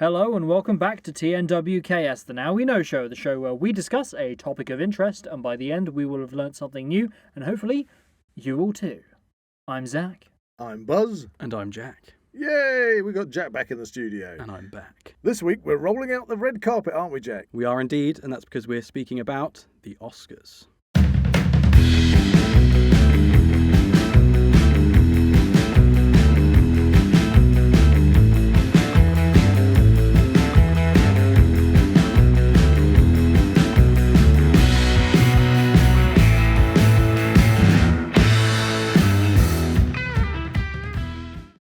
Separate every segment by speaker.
Speaker 1: Hello and welcome back to TNWKS, the Now We Know show, the show where we discuss a topic of interest, and by the end we will have learnt something new, and hopefully you will too. I'm Zak.
Speaker 2: I'm Buzz.
Speaker 3: And I'm Jack.
Speaker 2: Yay, we got Jack back in the studio.
Speaker 3: And I'm back.
Speaker 2: This week we're rolling out the red carpet, aren't we, Jack?
Speaker 3: We are indeed, and that's because we're speaking about the Oscars.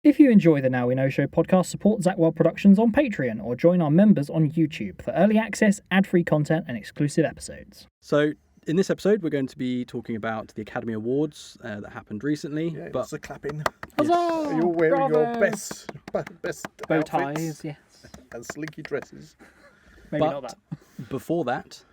Speaker 1: If you enjoy the Now We Know show podcast, support Zak Wylde Productions on Patreon or join our members on YouTube for early access, ad-free content and exclusive episodes.
Speaker 3: So, in this episode, we're going to be talking about the Academy Awards that happened recently.
Speaker 2: Yeah,
Speaker 3: but
Speaker 2: lots of clapping.
Speaker 1: Huzzah!
Speaker 2: Are you all wearing
Speaker 1: Bravo!
Speaker 2: your best
Speaker 1: Bow
Speaker 2: outfits
Speaker 1: ties, yes.
Speaker 2: and slinky dresses?
Speaker 1: Maybe
Speaker 3: but
Speaker 1: not that.
Speaker 3: Before that,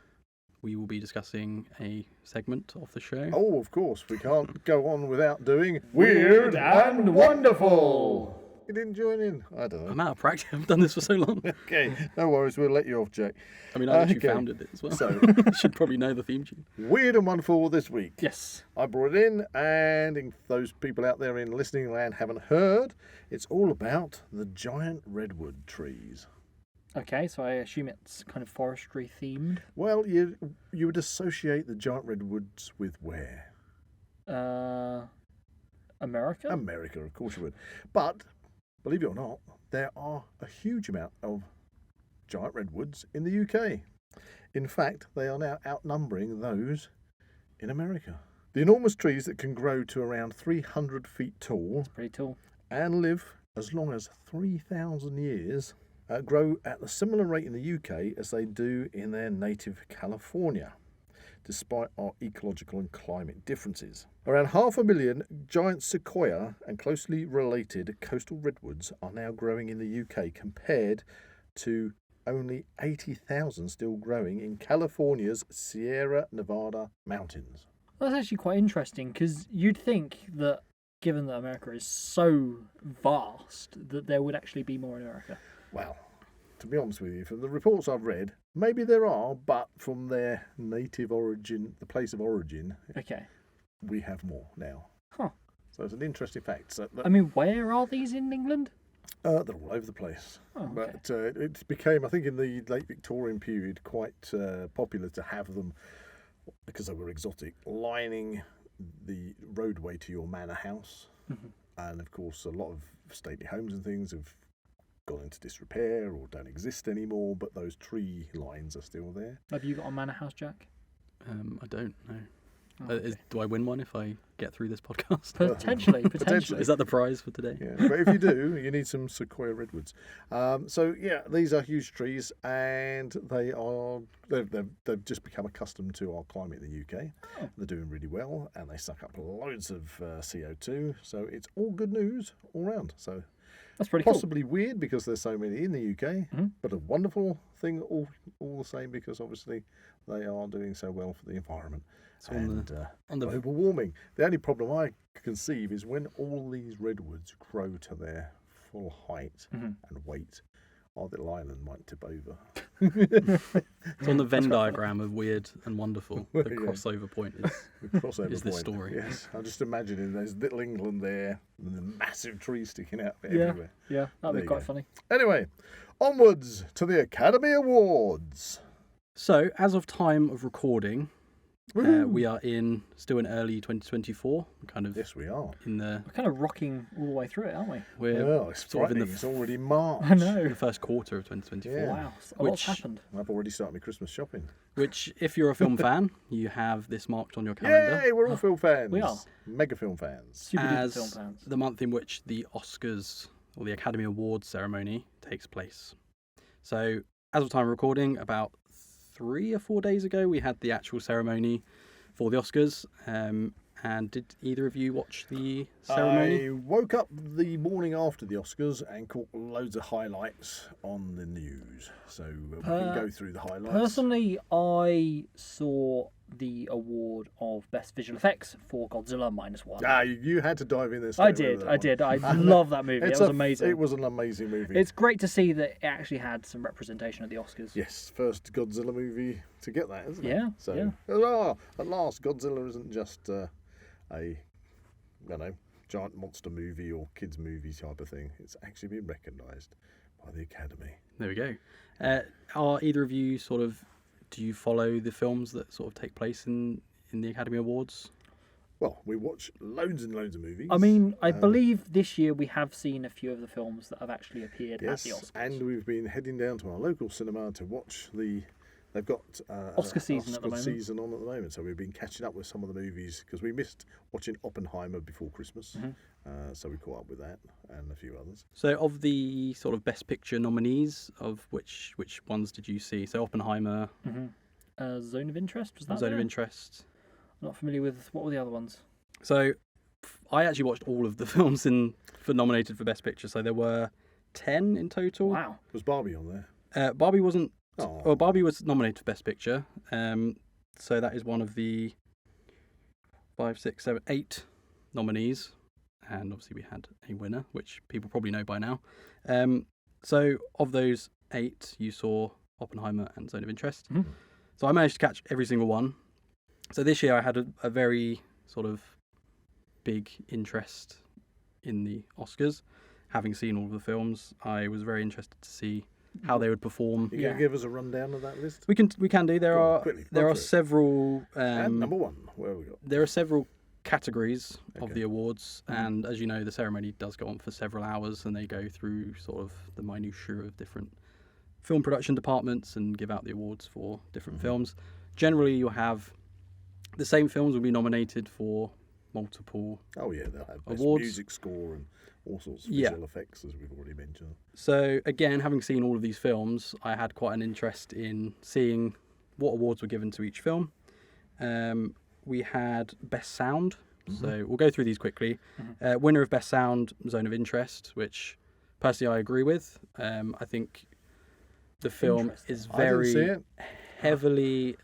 Speaker 3: we will be discussing a segment of the show.
Speaker 2: Oh, of course, we can't go on without doing Weird and Wonderful. You didn't join in? I don't know.
Speaker 3: I'm out of practice. I've done this for so long.
Speaker 2: Okay, no worries, we'll let you off, Jack.
Speaker 3: I mean, I actually
Speaker 2: Okay.
Speaker 3: founded it as well.
Speaker 2: So-
Speaker 3: You should probably know the theme tune.
Speaker 2: Weird and Wonderful this week.
Speaker 1: Yes.
Speaker 2: I brought it in, and if those people out there in listening land haven't heard, it's all about the giant redwood trees.
Speaker 1: Okay, so I assume it's kind of forestry themed.
Speaker 2: Well, you would associate the giant redwoods with where?
Speaker 1: America?
Speaker 2: America, of course you would. But, believe it or not, there are a huge amount of giant redwoods in the UK. In fact, they are now outnumbering those in America. The enormous trees that can grow to around 300 feet tall
Speaker 1: Pretty tall.
Speaker 2: and live as long as 3,000 years grow at a similar rate in the UK as they do in their native California, despite our ecological and climate differences. Around 500,000 giant sequoia and closely related coastal redwoods are now growing in the UK compared to only 80,000 still growing in California's Sierra Nevada mountains.
Speaker 1: That's actually quite interesting, because you'd think that, given that America is so vast, that there would actually be more in America.
Speaker 2: Well, to be honest with you, from the reports I've read, maybe there are, but from their native origin, the place of origin,
Speaker 1: Okay.
Speaker 2: we have more now.
Speaker 1: Huh.
Speaker 2: So it's an interesting fact. So
Speaker 1: I mean, where are these in England?
Speaker 2: they're all over the place.
Speaker 1: Oh, okay.
Speaker 2: But it became, I think, in the late Victorian period, quite popular to have them, because they were exotic, lining the roadway to your manor house.
Speaker 1: Mhm.
Speaker 2: And, of course, a lot of stately homes and things have gone into disrepair or don't exist anymore, but those tree lines are still there.
Speaker 1: Have you got a manor house, Jack?
Speaker 3: I don't know.
Speaker 1: Oh, okay.
Speaker 3: Do I win one if I get through this podcast?
Speaker 1: Potentially.
Speaker 3: Is that the prize for today?
Speaker 2: Yeah, but if you do, you need some sequoia redwoods. So yeah, these are huge trees, and they've just become accustomed to our climate in the UK.
Speaker 1: Oh.
Speaker 2: They're doing really well, and they suck up loads of CO2. So it's all good news all round. So
Speaker 1: That's pretty cool.
Speaker 2: possibly weird because there's so many in the UK, but a wonderful thing all the same, because obviously they are doing so well for the environment.
Speaker 3: So
Speaker 2: And
Speaker 3: on the
Speaker 2: global warming. The only problem I conceive is when all these redwoods grow to their full height and weight, our little island might tip over.
Speaker 3: So on the Venn diagram of weird and wonderful, the
Speaker 2: Yeah.
Speaker 3: crossover point is
Speaker 2: The crossover
Speaker 3: Is this
Speaker 2: point.
Speaker 3: story.
Speaker 2: Yes, I'm just imagining there's little England there and the massive trees sticking out
Speaker 1: Yeah.
Speaker 2: everywhere.
Speaker 1: Yeah, that'd
Speaker 2: There
Speaker 1: be
Speaker 2: you
Speaker 1: quite
Speaker 2: go.
Speaker 1: funny.
Speaker 2: Anyway, onwards to the Academy Awards.
Speaker 3: So, as of time of recording,
Speaker 2: Woohoo.
Speaker 3: we are still in early 2024. Kind of
Speaker 2: Yes, we are.
Speaker 3: in the
Speaker 1: We're kind of rocking all the way through it, aren't we?
Speaker 3: we're
Speaker 2: Well, it's
Speaker 3: sort of in
Speaker 2: frightening. It's already March.
Speaker 1: I know.
Speaker 3: in the first quarter of 2024.
Speaker 2: Yeah.
Speaker 1: Wow, a lot's
Speaker 3: Which-
Speaker 1: happened.
Speaker 2: I've already started my Christmas shopping.
Speaker 3: Which, if you're a film fan, you have this marked on your calendar
Speaker 2: Yay, we're all film fans.
Speaker 1: We are.
Speaker 2: Mega film fans.
Speaker 1: Super duper
Speaker 3: as
Speaker 1: film fans.
Speaker 3: the month in which the Oscars or the Academy Awards ceremony takes place. So, as of time of recording, about 3 or 4 days ago, we had the actual ceremony for the Oscars. And did either of you watch the ceremony?
Speaker 2: I woke up the morning after the Oscars and caught loads of highlights on the news. So we can go through the highlights.
Speaker 1: Personally, I saw the award of Best Visual Effects for Godzilla -1.
Speaker 2: Ah, you had to dive in there.
Speaker 1: I did. I love that movie. It was amazing.
Speaker 2: It was an amazing movie.
Speaker 1: It's great to see that it actually had some representation at the Oscars.
Speaker 2: Yes, first Godzilla movie to get that, isn't it?
Speaker 1: Yeah.
Speaker 2: So,
Speaker 1: yeah.
Speaker 2: At last, Godzilla isn't just a, giant monster movie or kids movie type of thing. It's actually been recognised by the Academy.
Speaker 3: There we go. Are either of you do you follow the films that sort of take place in the Academy Awards?
Speaker 2: Well, we watch loads and loads of movies.
Speaker 1: I mean, I believe this year we have seen a few of the films that have actually appeared at the Oscars.
Speaker 2: And we've been heading down to our local cinema to watch they've got
Speaker 1: Oscar season at the moment.
Speaker 2: Season on at the moment, so we've been catching up with some of the movies because we missed watching Oppenheimer before Christmas, so we caught up with that and a few others.
Speaker 3: So, of the sort of Best Picture nominees, of which ones did you see? So, Oppenheimer,
Speaker 1: Zone of Interest, was that
Speaker 3: Zone
Speaker 1: there?
Speaker 3: of Interest.
Speaker 1: I'm not familiar with what were the other ones.
Speaker 3: So, I actually watched all of the films nominated for Best Picture. So there were 10 in total.
Speaker 1: Wow.
Speaker 2: Was Barbie on there?
Speaker 3: Barbie wasn't.
Speaker 2: Oh.
Speaker 3: Well, Barbie was nominated for Best Picture. So that is one of the 5, 6, 7, 8 nominees, and obviously we had a winner, which people probably know by now. So of those 8, you saw Oppenheimer and Zone of Interest.
Speaker 1: Mm-hmm.
Speaker 3: So I managed to catch every single one. So this year I had a very sort of big interest in the Oscars. Having seen all of the films, I was very interested to see how they would perform.
Speaker 2: You going to give us a rundown of that list?
Speaker 3: We can do. There
Speaker 2: Go on,
Speaker 3: are
Speaker 2: quickly,
Speaker 3: there
Speaker 2: run
Speaker 3: are
Speaker 2: through it.
Speaker 3: several.
Speaker 2: And number 1, where have we got?
Speaker 3: There are several categories of
Speaker 2: Okay.
Speaker 3: the awards, and as you know, the ceremony does go on for several hours, and they go through sort of the minutiae of different film production departments and give out the awards for different films. Generally, you'll have the same films will be nominated for multiple.
Speaker 2: Oh yeah, they'll have best
Speaker 3: awards.
Speaker 2: music score and all sorts of
Speaker 3: Yeah.
Speaker 2: visual effects, as we've already mentioned.
Speaker 3: So again, having seen all of these films, I had quite an interest in seeing what awards were given to each film. We had Best Sound, so we'll go through these quickly. Winner of Best Sound, Zone of Interest, which personally I agree with. I think the film is
Speaker 2: I didn't see
Speaker 3: very
Speaker 2: it.
Speaker 3: heavily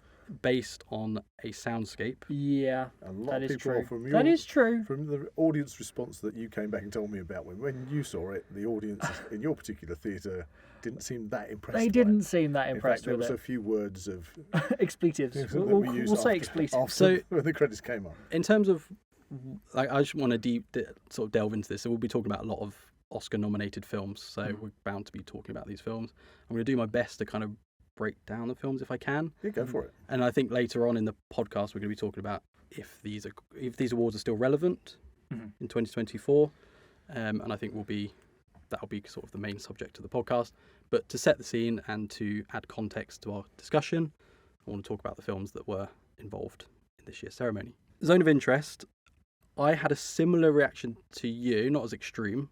Speaker 3: based on a soundscape.
Speaker 1: Yeah,
Speaker 2: A lot
Speaker 1: that
Speaker 2: of
Speaker 1: is
Speaker 2: people
Speaker 1: true.
Speaker 2: from
Speaker 1: That is true.
Speaker 2: From the audience response that you came back and told me about when you saw it, the audience in your particular theatre didn't seem that impressed.
Speaker 1: They
Speaker 2: by
Speaker 1: didn't
Speaker 2: it.
Speaker 1: sean that
Speaker 2: In
Speaker 1: impressed
Speaker 2: fact, there
Speaker 1: with
Speaker 2: was
Speaker 1: it.
Speaker 2: a few words of
Speaker 1: Expletives.
Speaker 2: that
Speaker 1: We'll
Speaker 2: we used
Speaker 1: say
Speaker 2: after-
Speaker 1: expletives.
Speaker 2: after
Speaker 3: So-
Speaker 2: when the credits came up.
Speaker 3: In terms of, like, I just want to sort of delve into this. So we'll be talking about a lot of Oscar-nominated films. So we're bound to be talking about these films. I'm going to do my best to kind of break down the films if I can.
Speaker 2: Yeah, go for it.
Speaker 3: And I think later on in the podcast we're going to be talking about if these awards are still relevant in 2024. And I think that'll be sort of the main subject of the podcast. But to set the scene and to add context to our discussion, I want to talk about the films that were involved in this year's ceremony. Zone of Interest, I had a similar reaction to you, not as extreme.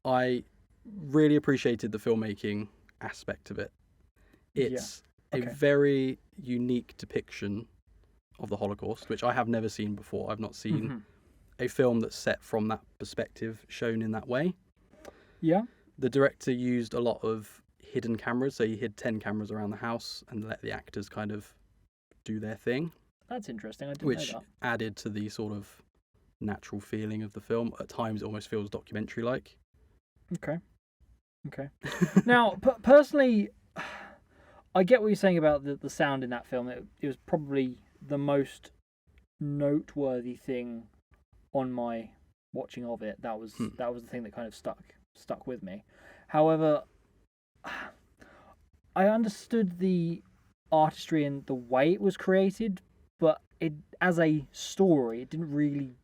Speaker 3: I really appreciated the filmmaking aspect of it. It's a very unique depiction of the Holocaust, which I have never seen before. I've not seen a film that's set from that perspective shown in that way.
Speaker 1: Yeah.
Speaker 3: The director used a lot of hidden cameras, so he hid 10 cameras around the house and let the actors kind of do their thing,
Speaker 1: That's interesting. I didn't
Speaker 3: which
Speaker 1: know that.
Speaker 3: added to the sort of natural feeling of the film. At times it almost feels documentary-like.
Speaker 1: Okay. Now, personally, I get what you're saying about the sound in that film. It was probably the most noteworthy thing on my watching of it. That was the thing that kind of stuck with me. However, I understood the artistry and the way it was created, but it as a story, it didn't really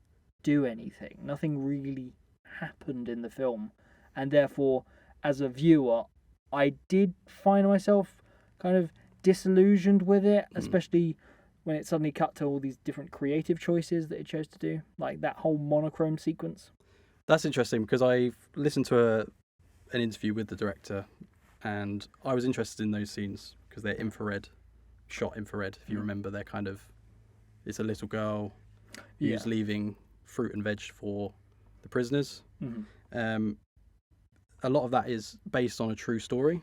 Speaker 1: do anything. Nothing really happened in the film, and therefore, as a viewer, I did find myself kind of disillusioned with it, especially when it suddenly cut to all these different creative choices that it chose to do, like that whole monochrome sequence.
Speaker 3: That's interesting because I've listened to an interview with the director, and I was interested in those scenes because they're shot infrared. If you remember, they're kind of, it's a little girl who's leaving fruit and veg for the prisoners. A lot of that is based on a true story.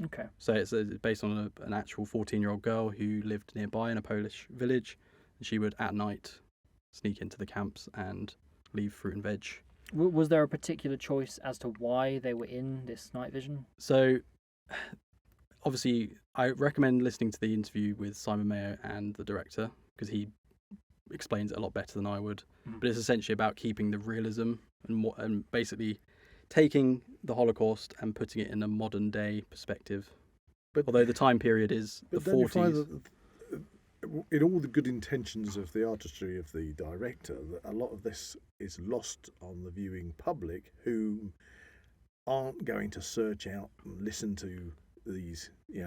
Speaker 1: Okay.
Speaker 3: So it's based on an actual 14-year-old girl who lived nearby in a Polish village, and she would at night sneak into the camps and leave fruit and veg.
Speaker 1: Was there a particular choice as to why they were in this night vision?
Speaker 3: So obviously I recommend listening to the interview with Simon Mayo and the director, because he explains it a lot better than I would. But it's essentially about keeping the realism and basically taking the Holocaust and putting it in a modern day perspective.
Speaker 2: But,
Speaker 3: although the time period is the
Speaker 2: don't you find
Speaker 3: 40s.
Speaker 2: that in all the good intentions of the artistry of the director, that a lot of this is lost on the viewing public, who aren't going to search out and listen to these,
Speaker 3: I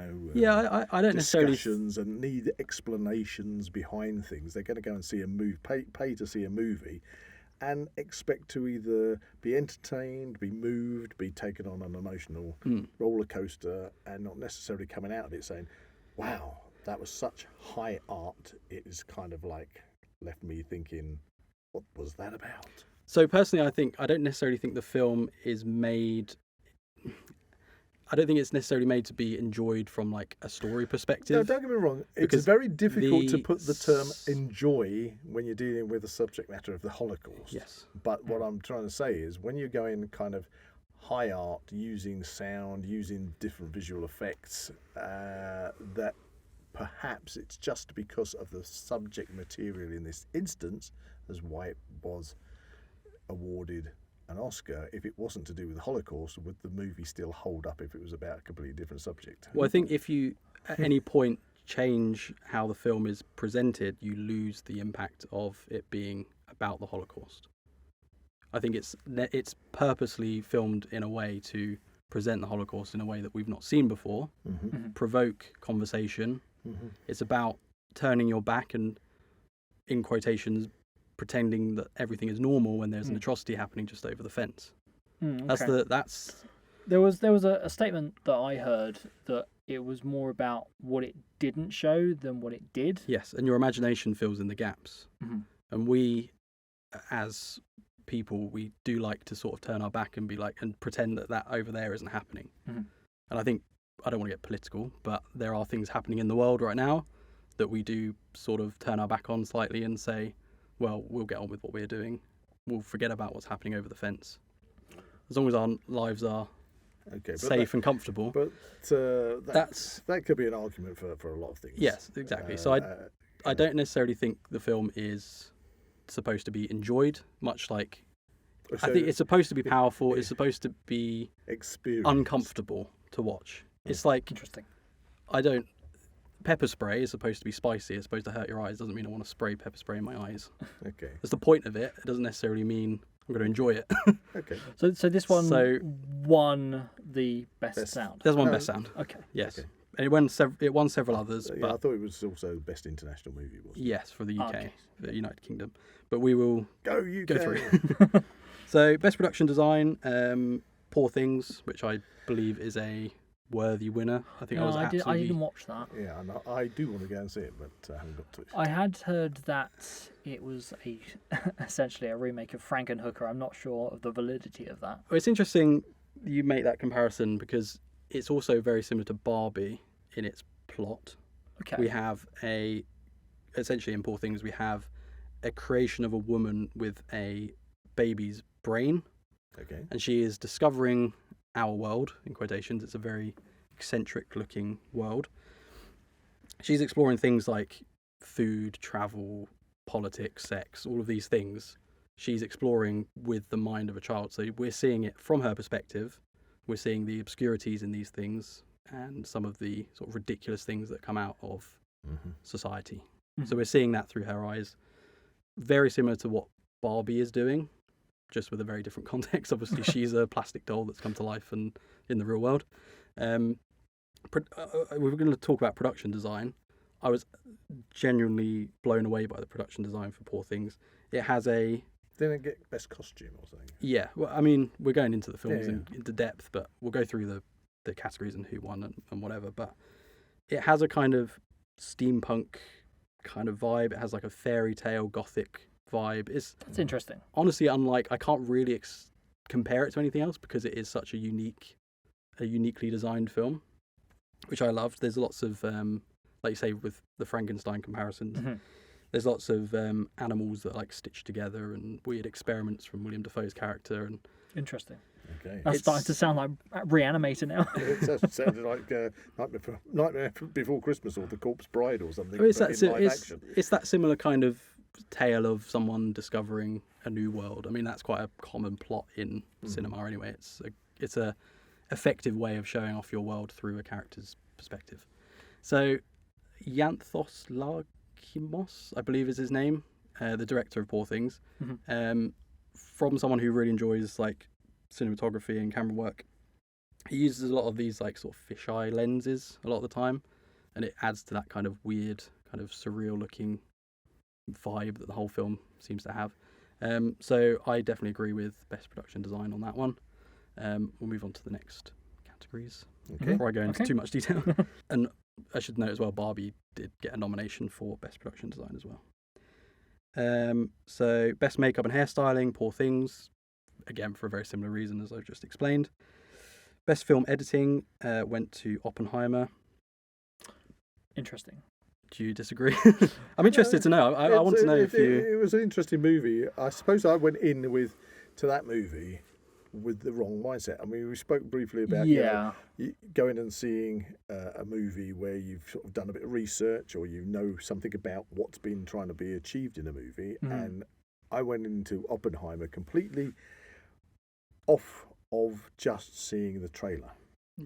Speaker 3: don't necessarily
Speaker 2: discussions and need explanations behind things. They're going to go and see a movie, pay to see a movie, and expect to either be entertained, be moved, be taken on an emotional roller coaster, and not necessarily coming out of it saying, "Wow, that was such high art." It is kind of like left me thinking, "What was that about?"
Speaker 3: So personally, I don't necessarily think the film is made. I don't think it's necessarily made to be enjoyed from like a story perspective.
Speaker 2: No, don't get me wrong. It's
Speaker 3: because
Speaker 2: very difficult to put the term enjoy when you're dealing with the subject matter of the Holocaust.
Speaker 3: Yes.
Speaker 2: But what I'm trying to say is when you're going kind of high art, using sound, using different visual effects, that perhaps it's just because of the subject material in this instance as why it was awarded an Oscar. If it wasn't to do with the Holocaust, would the movie still hold up if it was about a completely different subject?
Speaker 3: Well, I think if you at any point change how the film is presented, you lose the impact of it being about the Holocaust. I think it's purposely filmed in a way to present the Holocaust in a way that we've not seen before, provoke conversation. It's about turning your back and, in quotations, pretending that everything is normal when there's an atrocity happening just over the fence.
Speaker 1: Okay.
Speaker 3: That's
Speaker 1: There was a statement that I heard that it was more about what it didn't show than what it did.
Speaker 3: yes, and your imagination fills in the gaps. And we, as people, we do like to sort of turn our back and be like, and pretend that over there isn't happening. And I think, I don't want to get political, but there are things happening in the world right now that we do sort of turn our back on slightly and say, well, we'll get on with what we're doing. We'll forget about what's happening over the fence. As long as our lives are safe and comfortable.
Speaker 2: But that could be an argument for a lot of things.
Speaker 3: Yes, exactly. So I don't necessarily think the film is supposed to be enjoyed, much like I think it's supposed to be powerful. It's supposed to be uncomfortable to watch. It's like,
Speaker 1: Interesting.
Speaker 3: Pepper spray is supposed to be spicy. It's supposed to hurt your eyes. Doesn't mean I want to spray pepper spray in my eyes.
Speaker 2: Okay.
Speaker 3: That's the point of it. It doesn't necessarily mean I'm going to enjoy it.
Speaker 2: Okay.
Speaker 1: So this one won the best sound.
Speaker 3: There's one best sound.
Speaker 1: Okay.
Speaker 3: Yes.
Speaker 2: Okay.
Speaker 3: And it won several others.
Speaker 2: Yeah,
Speaker 3: but
Speaker 2: I thought it was also best international movie. Wasn't it?
Speaker 3: yes, for the UK,
Speaker 1: Okay.
Speaker 3: the United Kingdom. But we will
Speaker 2: Go UK.
Speaker 3: go through. So best production design, Poor Things, which I believe is a worthy winner. I think
Speaker 1: I didn't watch that.
Speaker 2: Yeah, and I do want to go and see it, but I haven't got to it.
Speaker 1: I had heard that it was essentially a remake of Frankenhooker. I'm not sure of the validity of that.
Speaker 3: Well, it's interesting you make that comparison because it's also very similar to Barbie in its plot.
Speaker 1: Okay.
Speaker 3: We have essentially in Poor Things, we have a creation of a woman with a baby's brain,
Speaker 2: Okay.
Speaker 3: and she is discovering our world, in quotations. It's a very eccentric looking world. She's exploring things like food, travel, politics, sex, all of these things. She's exploring with the mind of a child. So we're seeing it from her perspective. We're seeing the obscurities in these things and some of the sort of ridiculous things that come out of society. So we're seeing that through her eyes. Very similar to what Barbie is doing, just with a very different context. Obviously, she's a plastic doll that's come to life and in the real world. We were going to talk about production design. I was genuinely blown away by the production design for Poor Things. It has
Speaker 2: Didn't it get best costume or something?
Speaker 3: yeah. Well, I mean, we're going into the films into depth, but we'll go through the categories and who won and whatever. But it has a kind of steampunk kind of vibe. It has like a fairy tale gothic vibe.
Speaker 1: That's interesting.
Speaker 3: Honestly, unlike, I can't really compare it to anything else because it is such a uniquely designed film. which I loved. There's lots of, like you say, with the Frankenstein comparisons,
Speaker 1: Mhm.
Speaker 3: there's lots of animals that are like stitched together and weird experiments from William Dafoe's character. And
Speaker 1: Interesting.
Speaker 2: Okay.
Speaker 1: That's starting to sound like Reanimator now.
Speaker 2: It sounded like Nightmare Before Christmas or The Corpse Bride or something.
Speaker 3: it's
Speaker 2: but in live action.
Speaker 3: it's that similar kind of tale of someone discovering a new world. I mean, that's quite a common plot in cinema anyway. It's a effective way of showing off your world through a character's perspective. So Yanthos Larkimos, I believe is his name, the director of Poor Things, from someone who really enjoys like cinematography and camera work. He uses a lot of these like sort of fisheye lenses a lot of the time, and it adds to that kind of weird, kind of surreal looking vibe that the whole film seems to have. So I definitely agree with best production design on that one. We'll move on to the next categories before I go into too much detail. And I should note as well, Barbie did get a nomination for best production design as well. So best makeup and hairstyling, Poor Things, again for a very similar reason as I've just explained. Best film editing went to Oppenheimer.
Speaker 1: Interesting.
Speaker 3: Do you disagree? I'm interested to know. I want to know if you...
Speaker 2: It was an interesting movie. I suppose I went in to that movie with the wrong mindset. I mean, we spoke briefly about going and seeing a movie where you've sort of done a bit of research or you know something about what's been trying to be achieved in a movie. And I went into Oppenheimer completely off of just seeing the trailer.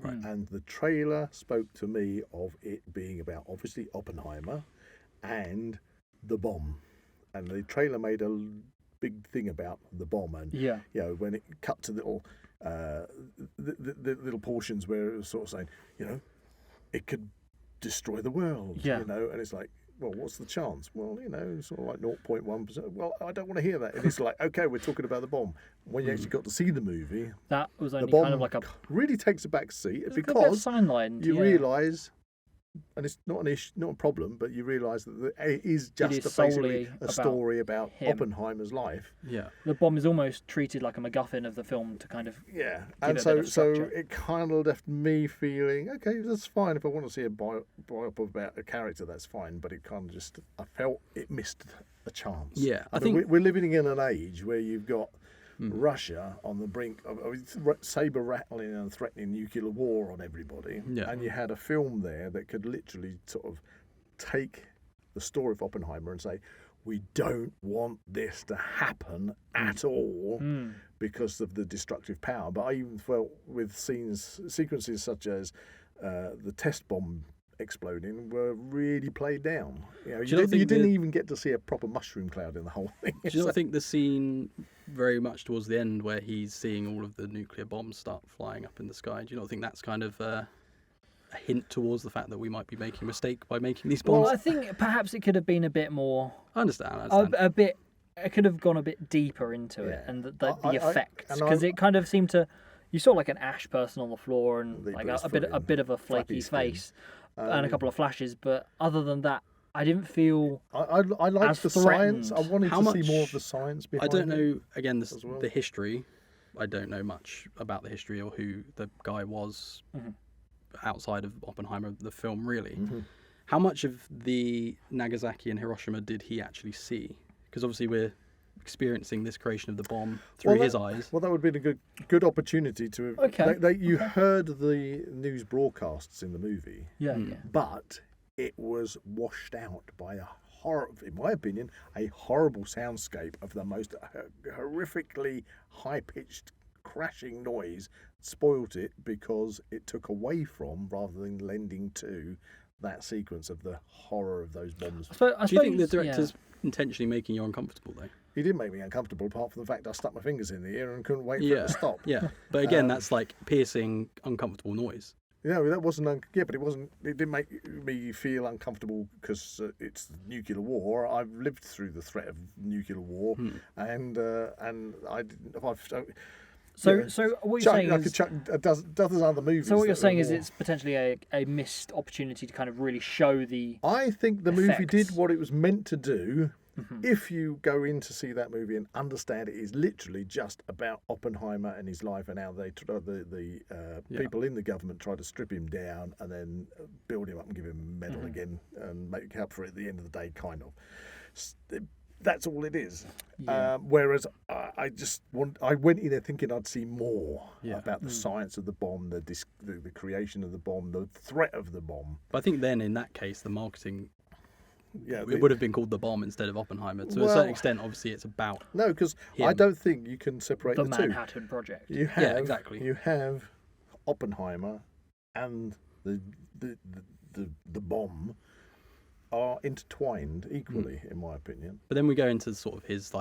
Speaker 3: Right.
Speaker 2: And the trailer spoke to me of it being about obviously Oppenheimer and the bomb. And the trailer made a big thing about the bomb, and you know, when it cut to little the little portions where it was sort of saying, you know, it could destroy the world, you know, and it's like, well, what's the chance? Well, you know, sort of like 0.1%. Well, I don't want to hear that. And it's like, okay, we're talking about the bomb. When you actually got to see the movie,
Speaker 1: that was only
Speaker 2: the bomb
Speaker 1: kind of like a
Speaker 2: really takes a back seat
Speaker 1: because you
Speaker 2: realise, and it's not an issue, not a problem, but you realise that it is just basically a story about Oppenheimer's life.
Speaker 3: Yeah,
Speaker 1: the bomb is almost treated like a MacGuffin of the film to kind of
Speaker 2: and so it kind of left me feeling, okay, that's fine. If I want to see a biopic about a character, that's fine. But it kind of just, I felt it missed a chance.
Speaker 3: Yeah,
Speaker 2: I think we're living in an age where you've got Russia on the brink of saber rattling and threatening nuclear war on everybody, and you had a film there that could literally sort of take the story of Oppenheimer and say, we don't want this to happen at all because of the destructive power. But I even felt with sequences such as the test bomb exploding were really played down. You know, you didn't even get to see a proper mushroom cloud in the whole thing.
Speaker 3: Do you not think the scene very much towards the end where he's seeing all of the nuclear bombs start flying up in the sky, do you not think that's kind of a hint towards the fact that we might be making a mistake by making these bombs?
Speaker 1: Well, I think perhaps it could have been a bit more...
Speaker 3: I understand.
Speaker 1: A bit... It could have gone a bit deeper into it and the effects, because it kind of seemed to... You saw like an ash person on the floor and like a bit of a flaky face and a couple of flashes, but other than that, I didn't feel.
Speaker 2: I liked the science. I wanted to see more of the science behind it.
Speaker 3: I don't know. Again, the history. I don't know much about the history or who the guy was outside of Oppenheimer, the film. Really, how much of the Nagasaki and Hiroshima did he actually see? Because obviously we're experiencing this creation of the bomb through his eyes.
Speaker 2: Well, that would have been a good opportunity to. You heard the news broadcasts in the movie. But it was washed out by in my opinion, a horrible soundscape of the most horrifically high-pitched crashing noise. Spoilt it because it took away from rather than lending to that sequence of the horror of those bombs.
Speaker 3: Do you think the director's intentionally making you uncomfortable though?
Speaker 2: He did make me uncomfortable, apart from the fact I stuck my fingers in the ear and couldn't wait for it to stop.
Speaker 3: Yeah, but again, that's like piercing, uncomfortable noise.
Speaker 2: Yeah, that wasn't. But it wasn't. It didn't make me feel uncomfortable because it's nuclear war. I've lived through the threat of nuclear war, and I didn't.
Speaker 1: So what you're saying is
Speaker 2: dozens other movies.
Speaker 1: So what you're saying is it's potentially a missed opportunity to kind of really show the.
Speaker 2: I think the movie did what it was meant to do, If you go in to see that movie and understand it is literally just about Oppenheimer and his life and how they the people in the government try to strip him down and then build him up and give him a medal again and make up for it at the end of the day, kind of. That's all it is.
Speaker 1: Yeah.
Speaker 2: Whereas I went in there thinking I'd see more about the science of the bomb, the creation of the bomb, the threat of the bomb.
Speaker 3: But I think then in that case, the marketing,
Speaker 2: it
Speaker 3: would have been called The Bomb instead of Oppenheimer. To a certain extent, obviously, it's about
Speaker 2: no, because
Speaker 3: him.
Speaker 2: I don't think you can separate
Speaker 1: The
Speaker 2: the two.
Speaker 1: Manhattan Project.
Speaker 2: You have,
Speaker 3: Yeah, exactly.
Speaker 2: You have Oppenheimer and the bomb are intertwined equally, in my opinion.
Speaker 3: But then we go into sort of his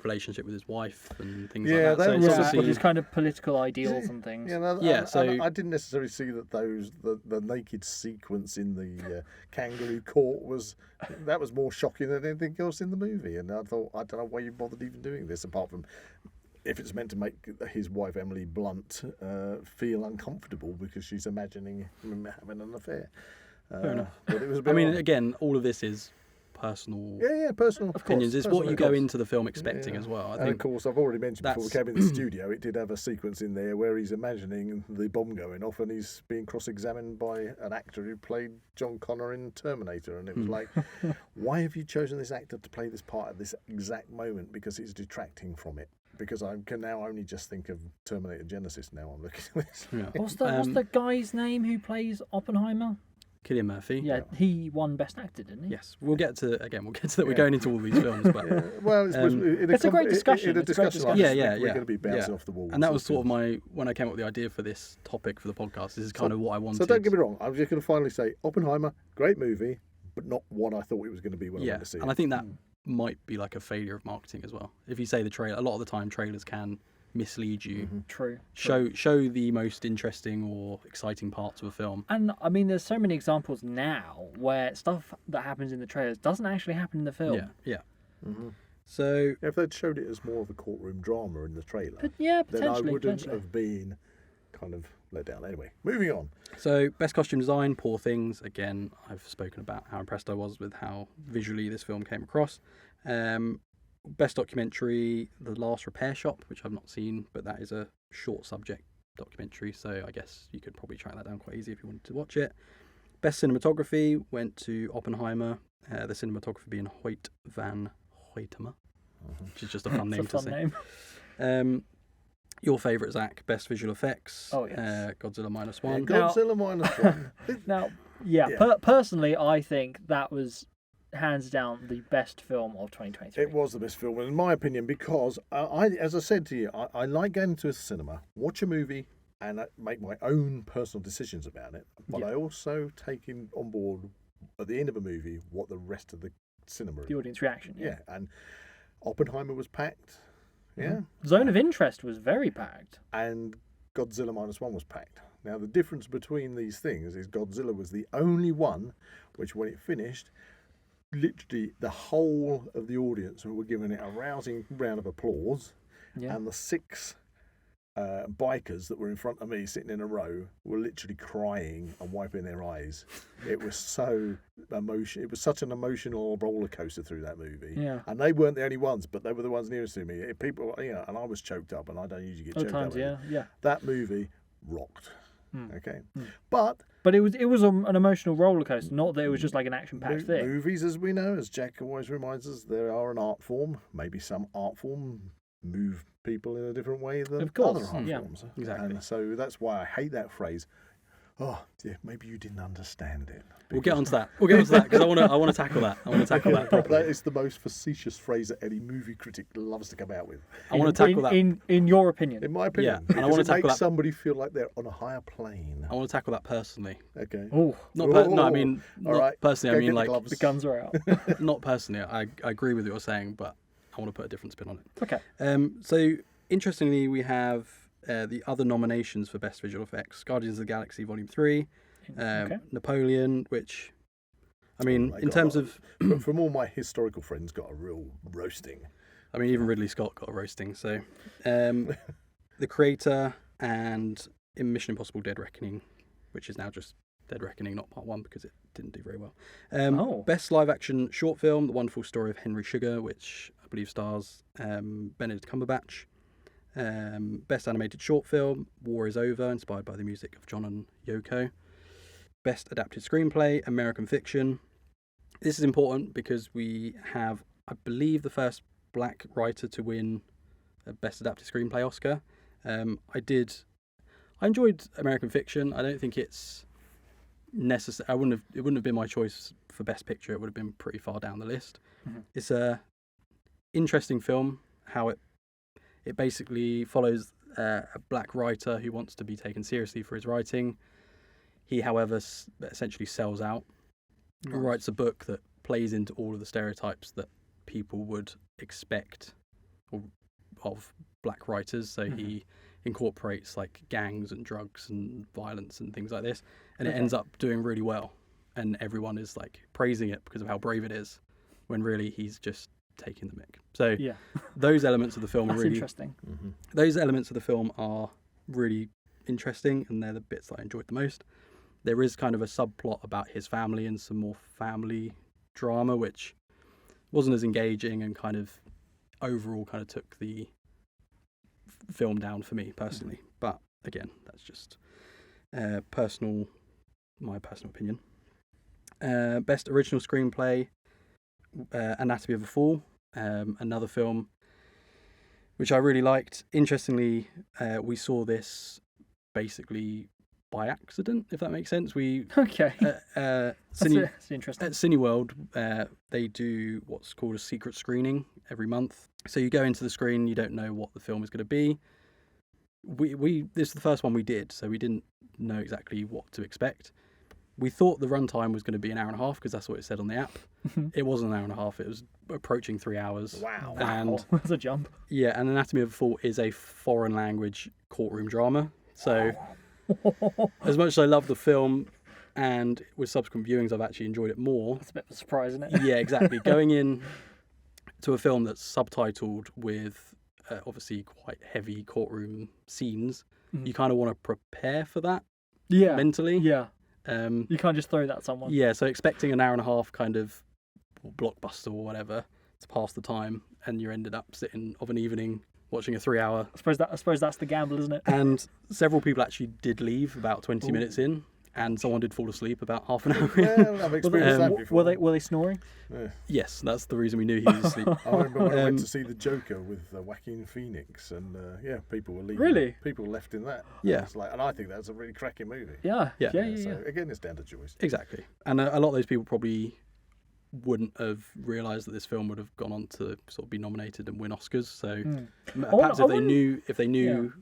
Speaker 3: relationship with his wife and things
Speaker 2: Yeah,
Speaker 3: like that.
Speaker 2: that
Speaker 3: So
Speaker 2: was
Speaker 3: it's
Speaker 1: With his
Speaker 3: obviously,
Speaker 1: kind of political ideals and things.
Speaker 3: so
Speaker 2: I didn't necessarily see that the naked sequence in the kangaroo court was more shocking than anything else in the movie. And I thought, I don't know why you bothered even doing this, apart from if it's meant to make his wife Emily Blunt feel uncomfortable because she's imagining him having an affair.
Speaker 3: fair enough.
Speaker 2: But it was a bit
Speaker 3: I mean,
Speaker 2: odd.
Speaker 3: again, all of this is personal
Speaker 2: Personal
Speaker 3: opinions. It's
Speaker 2: personal,
Speaker 3: what you
Speaker 2: of
Speaker 3: go
Speaker 2: course.
Speaker 3: into the film expecting as well. I
Speaker 2: And
Speaker 3: think
Speaker 2: of course, I've already mentioned before we
Speaker 3: that's-
Speaker 2: came in the studio, it did have a sequence in there where he's imagining the bomb going off and he's being cross-examined by an actor who played John Connor in Terminator. And it was like, why have you chosen this actor to play this part at this exact moment? Because it's detracting from it. Because I can now only just think of Terminator Genesis now I'm looking at this.
Speaker 3: Yeah.
Speaker 1: What's the guy's name who plays Oppenheimer?
Speaker 3: Cillian Murphy.
Speaker 1: Yeah, he won Best Actor, didn't he?
Speaker 3: Yes, we'll get to that. We're going into all these films, but
Speaker 2: Well,
Speaker 1: it's a great discussion.
Speaker 2: In a
Speaker 1: It's a great
Speaker 2: discussion,
Speaker 1: discussion.
Speaker 2: like this,
Speaker 3: Yeah,
Speaker 2: we're
Speaker 3: yeah,
Speaker 2: going to be bouncing
Speaker 3: yeah.
Speaker 2: off the walls.
Speaker 3: and that was sort of when I came up with the idea for this topic for the podcast. This is kind of what I wanted.
Speaker 2: So don't get me wrong. I'm just going to finally say Oppenheimer, great movie, but not what I thought it was going to be when I went to see it.
Speaker 3: And I think that might be like a failure of marketing as well. If you say the trailer, a lot of the time trailers can mislead you.
Speaker 1: True.
Speaker 3: Show the most interesting or exciting parts of a film.
Speaker 1: And I mean, there's so many examples now where stuff that happens in the trailers doesn't actually happen in the film.
Speaker 3: Yeah. So
Speaker 2: If they'd showed it as more of a courtroom drama in the trailer,
Speaker 1: But yeah,
Speaker 2: then I
Speaker 1: potentially.
Speaker 2: wouldn't have been kind of let down. Anyway, moving on.
Speaker 3: So, best costume design, Poor Things. Again, I've spoken about how impressed I was with how visually this film came across. Best documentary, The Last Repair Shop, which I've not seen, but that is a short subject documentary, so I guess you could probably track that down quite easy if you wanted to watch it. Best cinematography went to Oppenheimer, the cinematographer being Hoyt van Hoytema, which is just a fun name
Speaker 1: It's a
Speaker 3: to
Speaker 1: fun
Speaker 3: say.
Speaker 1: name.
Speaker 3: Your favourite, Zach, best visual effects.
Speaker 1: Oh, yes.
Speaker 3: Godzilla -1.
Speaker 2: Godzilla -1.
Speaker 1: Now,
Speaker 2: Yeah.
Speaker 1: Personally, I think that was hands down the best film of 2023.
Speaker 2: It was the best film, in my opinion, because as I said to you, I like going to a cinema, watch a movie, and make my own personal decisions about it. But
Speaker 1: Yeah.
Speaker 2: I also take on board at the end of a movie what the rest of the cinema.
Speaker 1: The audience reaction.
Speaker 2: Yeah, and Oppenheimer was packed. Yeah,
Speaker 1: Zone of Interest was very packed.
Speaker 2: and Godzilla -1 was packed. Now the difference between these things is Godzilla was the only one which, when it finished, literally the whole of the audience were giving it a rousing round of applause,
Speaker 1: Yeah.
Speaker 2: and the 6 bikers that were in front of me sitting in a row were literally crying and wiping their eyes. It was so emotional. It was such an emotional roller coaster through that movie.
Speaker 1: Yeah.
Speaker 2: And they weren't the only ones, but they were the ones nearest to me. People, and I was choked up, and I don't usually get
Speaker 1: Other
Speaker 2: choked
Speaker 1: times,
Speaker 2: up.
Speaker 1: yeah.
Speaker 2: That movie rocked.
Speaker 1: Mm.
Speaker 2: Okay,
Speaker 1: Mm.
Speaker 2: but
Speaker 1: But it was an emotional roller coaster, not that it was just like an action-packed thing.
Speaker 2: movies, as we know, as Jack always reminds us, they are an art form. Maybe some art form move people in a different way than
Speaker 1: Of course,
Speaker 2: other art
Speaker 1: yeah.
Speaker 2: forms.
Speaker 3: Exactly.
Speaker 2: And so that's why I hate that phrase. Oh, yeah, maybe you didn't understand it.
Speaker 3: We'll get onto that. Because I want to tackle that. I want to tackle that
Speaker 2: That
Speaker 3: properly.
Speaker 2: is the most facetious phrase that any movie critic loves to come out with.
Speaker 3: I want to tackle that.
Speaker 1: In your opinion.
Speaker 2: In my opinion,
Speaker 3: Yeah, and I
Speaker 2: because
Speaker 3: wanna
Speaker 2: it
Speaker 3: tackle
Speaker 2: makes
Speaker 3: that-
Speaker 2: somebody feel like they're on a higher plane.
Speaker 3: I want to tackle that personally.
Speaker 2: Okay.
Speaker 1: Oh,
Speaker 3: No, I mean,
Speaker 2: All
Speaker 3: not
Speaker 2: right,
Speaker 3: personally.
Speaker 2: go
Speaker 3: I mean,
Speaker 2: get the
Speaker 3: like,
Speaker 2: gloves.
Speaker 1: the guns are out.
Speaker 3: not personally. I agree with what you're saying, but I want to put a different spin on it.
Speaker 1: Okay.
Speaker 3: So, interestingly, we have the other nominations for Best Visual Effects: Guardians of the Galaxy Volume 3,
Speaker 1: Okay.
Speaker 3: Napoleon, which, I mean,
Speaker 2: I
Speaker 3: in
Speaker 2: got
Speaker 3: terms
Speaker 2: a
Speaker 3: of,
Speaker 2: lot from all my historical friends, got a real roasting.
Speaker 3: I mean, even Ridley Scott got a roasting. So, The Creator and in Mission Impossible: Dead Reckoning, which is now just Dead Reckoning, not part 1, because it didn't do very well. Best live action short film, The Wonderful Story of Henry Sugar, which I believe stars Benedict Cumberbatch. Best animated short film, War is Over, inspired by the music of John and Yoko. Best adapted screenplay, American Fiction. This is important because we have, I believe, the first black writer to win a Best Adapted Screenplay Oscar. I enjoyed American Fiction. I don't think it's necessary. It wouldn't have been my choice for Best Picture. It would have been pretty far down the list. Mm-hmm. It's a interesting film. How it basically follows a black writer who wants to be taken seriously for his writing. He, however, essentially sells out. Nice. Writes a book that plays into all of the stereotypes that people would expect of black writers. So he incorporates like gangs and drugs and violence and things like this, and it ends up doing really well, and everyone is like praising it because of how brave it is, when really he's just taking the mick. So those elements of the film are really
Speaker 1: interesting.
Speaker 2: Mm-hmm.
Speaker 3: Those elements of the film are really interesting, and they're the bits that I enjoyed the most. There is kind of a subplot about his family and some more family drama, which wasn't as engaging and kind of overall kind of took the film down for me personally. But again, that's just my personal opinion. Best original screenplay, Anatomy of a Fall, another film which I really liked. Interestingly, we saw this basically by accident, if that makes sense.
Speaker 1: That's interesting.
Speaker 3: At Cineworld, they do what's called a secret screening every month. So you go into the screen, you don't know what the film is going to be. This is the first one we did, so we didn't know exactly what to expect. We thought the runtime was going to be an hour and a half because that's what it said on the app. It wasn't an hour and a half; it was approaching 3 hours.
Speaker 2: Wow!
Speaker 3: And
Speaker 1: that's a jump.
Speaker 3: Yeah, and Anatomy of a Fall is a foreign language courtroom drama. So, as much as I love the film, and with subsequent viewings, I've actually enjoyed it more.
Speaker 1: That's a bit of a surprise, isn't it?
Speaker 3: Yeah, exactly. Going in to a film that's subtitled with obviously quite heavy courtroom scenes, you kind of want to prepare for that mentally.
Speaker 1: Yeah. You can't just throw that at someone.
Speaker 3: Yeah, so expecting an hour and a half kind of blockbuster or whatever to pass the time, and you ended up sitting of an evening watching a 3 hour.
Speaker 1: I suppose that's the gamble, isn't it?
Speaker 3: And several people actually did leave about 20 minutes in, and someone did fall asleep about half an hour in.
Speaker 2: Well, I've experienced that before.
Speaker 1: Were they snoring?
Speaker 2: Yeah.
Speaker 3: Yes, that's the reason we knew he was asleep.
Speaker 2: I remember when I went to see The Joker with Joaquin Phoenix, and people were leaving.
Speaker 1: Really?
Speaker 2: People left in that.
Speaker 3: Yeah.
Speaker 2: And I think that's a really cracking movie.
Speaker 1: Yeah.
Speaker 2: So again, it's down to choice.
Speaker 3: Exactly. And a lot of those people probably wouldn't have realised that this film would have gone on to sort of be nominated and win Oscars. So perhaps if they knew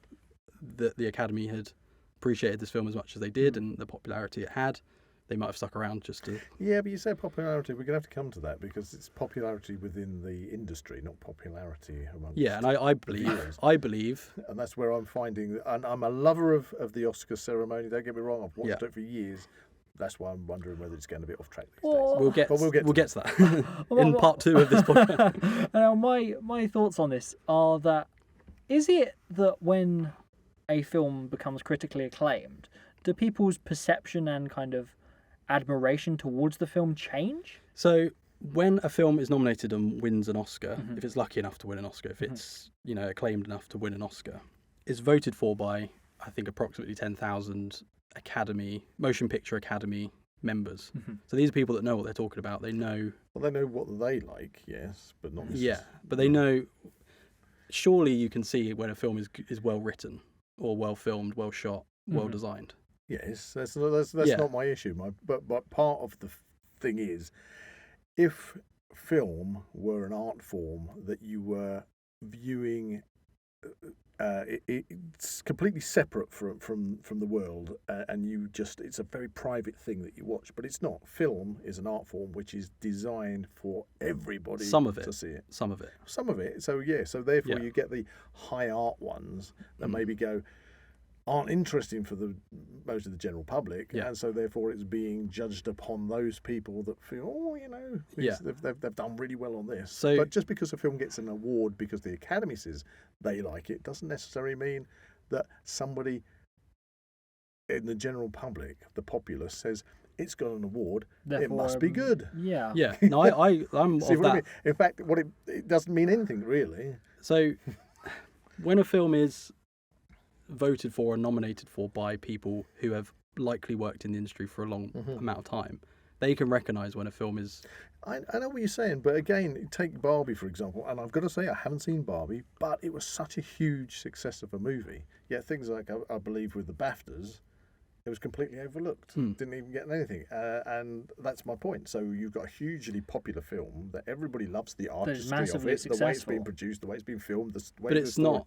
Speaker 3: that the Academy had appreciated this film as much as they did and the popularity it had, they might have stuck around just to...
Speaker 2: Yeah, but you said popularity. We're going to have to come to that because it's popularity within the industry, not popularity amongst...
Speaker 3: Yeah, and I believe...
Speaker 2: And that's where I'm finding... And I'm a lover of the Oscar ceremony, don't get me wrong. I've watched it for years. That's why I'm wondering whether it's going to be off track these days.
Speaker 3: We'll get to that in part 2 of this podcast.
Speaker 1: Now, my thoughts on this are that, is it that when a film becomes critically acclaimed, do people's perception and kind of admiration towards the film change?
Speaker 3: So when a film is nominated and wins an Oscar, if it's lucky enough to win an Oscar, if it's acclaimed enough to win an Oscar, it's voted for by, I think, approximately 10,000 Motion Picture Academy members. So these are people that know what they're talking about. They know...
Speaker 2: Well, they know what they like, yes, but not necessarily...
Speaker 3: Yeah, but they know... Surely you can see when a film is well written or well filmed, well shot, well designed.
Speaker 2: Yes, that's not my issue. But part of the thing is, if film were an art form that you were viewing, it's completely separate from the world, and it's a very private thing that you watch. But it's not. Film is an art form which is designed for everybody to see it.
Speaker 3: Some of it.
Speaker 2: So therefore you get the high art ones that maybe aren't interesting for most of the general public, and so therefore it's being judged upon those people that feel, they've done really well on this. But just because a film gets an award because the Academy says they like it, doesn't necessarily mean that somebody in the general public, the populace says it's got an award,
Speaker 1: Therefore,
Speaker 2: it must be good.
Speaker 1: Yeah.
Speaker 3: Yeah, no, I'm
Speaker 2: See
Speaker 3: of
Speaker 2: what I
Speaker 3: that.
Speaker 2: mean? In fact, it doesn't mean anything really.
Speaker 3: So, when a film is voted for and nominated for by people who have likely worked in the industry for a long amount of time, they can recognise when a film is...
Speaker 2: I know what you're saying, but again, take Barbie, for example, and I've got to say, I haven't seen Barbie, but it was such a huge success of a movie. Yet things like, I believe, with the BAFTAs, it was completely overlooked. Didn't even get anything. And that's my point. So you've got a hugely popular film that everybody loves the artistry of
Speaker 1: massively
Speaker 2: it, the way it's
Speaker 1: successful.
Speaker 2: been produced, the way it's been filmed, the way
Speaker 3: But
Speaker 2: the
Speaker 3: it's
Speaker 2: story.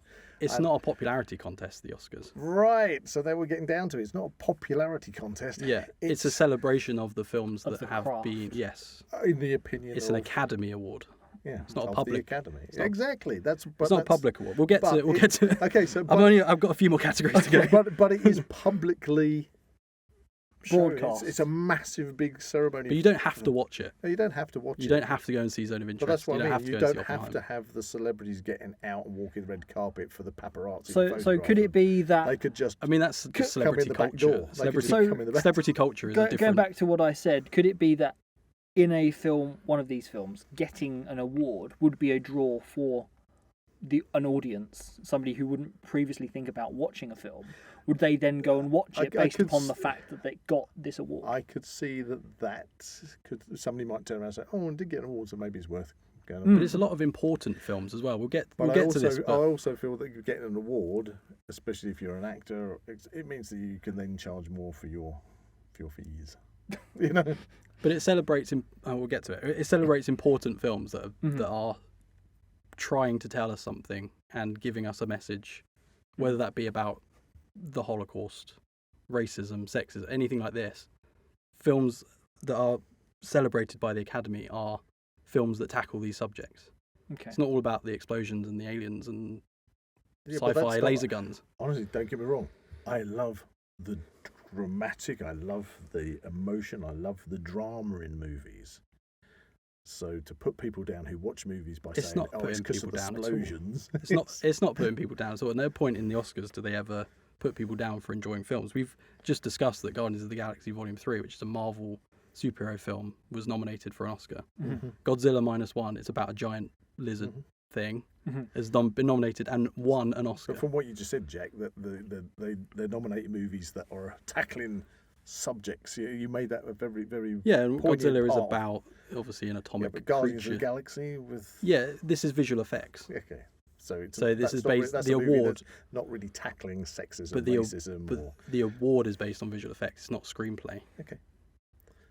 Speaker 3: not a popularity contest, the Oscars.
Speaker 2: Right, so they were getting down to it. It's not a popularity contest.
Speaker 3: Yeah, it's a celebration of the films
Speaker 1: Of
Speaker 3: that
Speaker 1: the
Speaker 3: have
Speaker 1: craft.
Speaker 3: been... Yes,
Speaker 2: in the opinion
Speaker 3: it's
Speaker 2: of
Speaker 3: an Academy Award.
Speaker 2: yeah,
Speaker 3: it's not a
Speaker 2: of
Speaker 3: public-
Speaker 2: the Academy.
Speaker 3: not-
Speaker 2: Exactly. It's
Speaker 3: It's not a public award. We'll get to it. We'll get to it.
Speaker 2: Okay, so
Speaker 3: I've got a few more categories to go.
Speaker 2: but it is publicly shown.
Speaker 1: Broadcast.
Speaker 2: It's a massive, big ceremony.
Speaker 3: But you don't have to watch it.
Speaker 2: No, you don't have to watch it.
Speaker 3: You don't have to go and see Zone of Interest.
Speaker 2: But that's what
Speaker 3: you
Speaker 2: I
Speaker 3: don't
Speaker 2: mean.
Speaker 3: have to
Speaker 2: You
Speaker 3: go and
Speaker 2: don't
Speaker 3: see
Speaker 2: have to
Speaker 3: Oppenheimer.
Speaker 2: have the celebrities getting out and walking the red carpet for the paparazzi.
Speaker 1: So could it be that
Speaker 2: They could just
Speaker 3: I mean, that's
Speaker 2: come
Speaker 3: just celebrity
Speaker 2: in the back
Speaker 3: culture.
Speaker 2: door. They could
Speaker 3: Celebrity,
Speaker 2: just come in the back.
Speaker 3: celebrity culture is a
Speaker 1: going
Speaker 3: different...
Speaker 1: back to what I said? Could it be that in a film, one of these films, getting an award would be a draw for an audience, somebody who wouldn't previously think about watching a film? Would they then go and watch it
Speaker 2: I
Speaker 1: based
Speaker 2: could
Speaker 1: upon the fact that they got this award?
Speaker 2: I could see that somebody might turn around and say, "Oh, I did get an award, so maybe it's worth going."
Speaker 3: But it's a lot of important films as well. We'll get
Speaker 2: But
Speaker 3: to this.
Speaker 2: I
Speaker 3: But
Speaker 2: also feel that you're getting an award, especially if you're an actor. It means that you can then charge more for your fees. You know.
Speaker 3: But it celebrates. We'll get to it. It celebrates important films that are trying to tell us something and giving us a message, whether that be about the Holocaust, racism, sexism, anything like this. Films that are celebrated by the Academy are films that tackle these subjects.
Speaker 1: Okay.
Speaker 3: It's not all about the explosions and the aliens and
Speaker 2: Yeah, but that's
Speaker 3: sci-fi
Speaker 2: not-
Speaker 3: laser guns.
Speaker 2: Honestly, don't get me wrong. I love the dramatic. I love the emotion. I love the drama in movies. So to put people down who watch movies by
Speaker 3: It's
Speaker 2: saying,
Speaker 3: not
Speaker 2: "Oh, it's
Speaker 3: putting
Speaker 2: because of
Speaker 3: people down at all.
Speaker 2: explosions,"
Speaker 3: It's not putting people down. So at no point in the Oscars do they ever put people down for enjoying films. We've just discussed that Guardians of the Galaxy Volume 3, which is a Marvel superhero film, was nominated for an Oscar. Godzilla -1, it's about a giant lizard thing, has been nominated and won an Oscar.
Speaker 2: But from what you just said, Jack, that they're nominating movies that are tackling subjects. You made that a very, very
Speaker 3: Yeah, and
Speaker 2: poignant
Speaker 3: Godzilla is
Speaker 2: part.
Speaker 3: about obviously an
Speaker 2: Yeah,
Speaker 3: atomic
Speaker 2: but Guardians
Speaker 3: creature.
Speaker 2: of the Galaxy with
Speaker 3: Yeah, this is visual effects.
Speaker 2: okay. So
Speaker 3: So this
Speaker 2: that's
Speaker 3: is
Speaker 2: not
Speaker 3: based-
Speaker 2: that's
Speaker 3: the
Speaker 2: a movie
Speaker 3: award-
Speaker 2: that's not really tackling sexism,
Speaker 3: But the
Speaker 2: racism,
Speaker 3: but
Speaker 2: or
Speaker 3: the award is based on visual effects. It's not screenplay
Speaker 2: okay.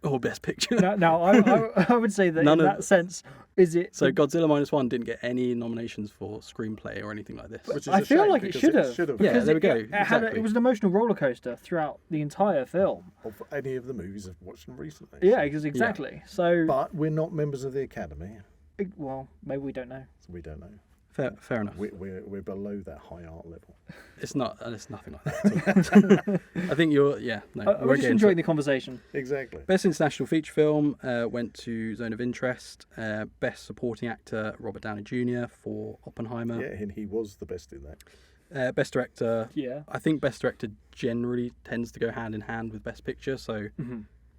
Speaker 3: or best picture.
Speaker 1: Now, I would say that
Speaker 3: None
Speaker 1: in
Speaker 3: of-
Speaker 1: that sense, is it?
Speaker 3: So Godzilla -1 didn't get any nominations for screenplay or anything like this.
Speaker 2: Which is
Speaker 1: I
Speaker 2: a
Speaker 1: feel
Speaker 2: shame
Speaker 1: like it
Speaker 2: because
Speaker 1: should have.
Speaker 2: should have.
Speaker 3: Yeah,
Speaker 1: because
Speaker 3: there we go,
Speaker 1: It
Speaker 3: exactly.
Speaker 1: was an emotional roller coaster throughout the entire film.
Speaker 2: Of any of the movies I've watched them recently.
Speaker 1: Yeah, exactly. So,
Speaker 2: But we're not members of the Academy,
Speaker 1: well, maybe we don't know.
Speaker 2: so we don't know.
Speaker 3: Fair enough.
Speaker 2: We're below that high art level.
Speaker 3: It's not. It's nothing like that. At all. I think you're. Yeah. No.
Speaker 1: I was just enjoying the conversation.
Speaker 2: Exactly.
Speaker 3: Best international feature film went to Zone of Interest. Best supporting actor Robert Downey Jr. for Oppenheimer.
Speaker 2: Yeah, and he was the best in that.
Speaker 3: Best director.
Speaker 1: Yeah.
Speaker 3: I think best director generally tends to go hand in hand with best picture. So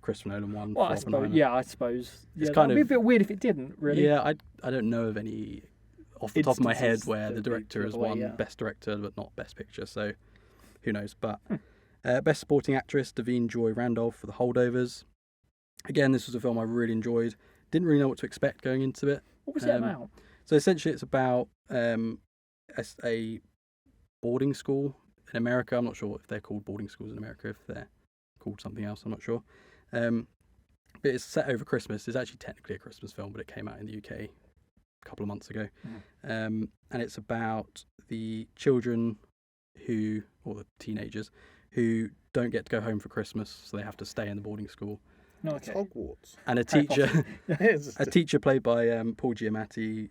Speaker 3: Christopher Nolan won.
Speaker 1: Well,
Speaker 3: for
Speaker 1: I suppose.
Speaker 3: Oppenheimer.
Speaker 1: Yeah, I suppose. Yeah,
Speaker 3: kind
Speaker 1: that'd be
Speaker 3: of-
Speaker 1: a bit weird if it didn't. Really.
Speaker 3: Yeah, I don't know of any off the top of my head
Speaker 1: Instances
Speaker 3: where
Speaker 1: that
Speaker 3: the
Speaker 1: they
Speaker 3: director
Speaker 1: took
Speaker 3: has
Speaker 1: away,
Speaker 3: won
Speaker 1: yeah.
Speaker 3: best director but not best picture. So who knows? But best supporting actress Davine Joy Randolph for The Holdovers. Again, this was a film I really enjoyed. Didn't really know what to expect going into it.
Speaker 1: What was it about?
Speaker 3: So essentially, it's about a boarding school in America. I'm not sure if they're called boarding schools in America. If they're called something else, I'm not sure. But it's set over Christmas. It's actually technically a Christmas film, but it came out in the UK a couple of months ago. And it's about the children or the teenagers who don't get to go home for Christmas, so they have to stay in the boarding school.
Speaker 1: No,
Speaker 2: It's
Speaker 1: okay.
Speaker 2: Hogwarts.
Speaker 3: And a
Speaker 1: Harry
Speaker 3: teacher,
Speaker 2: Yes.
Speaker 3: a teacher played by Paul Giamatti.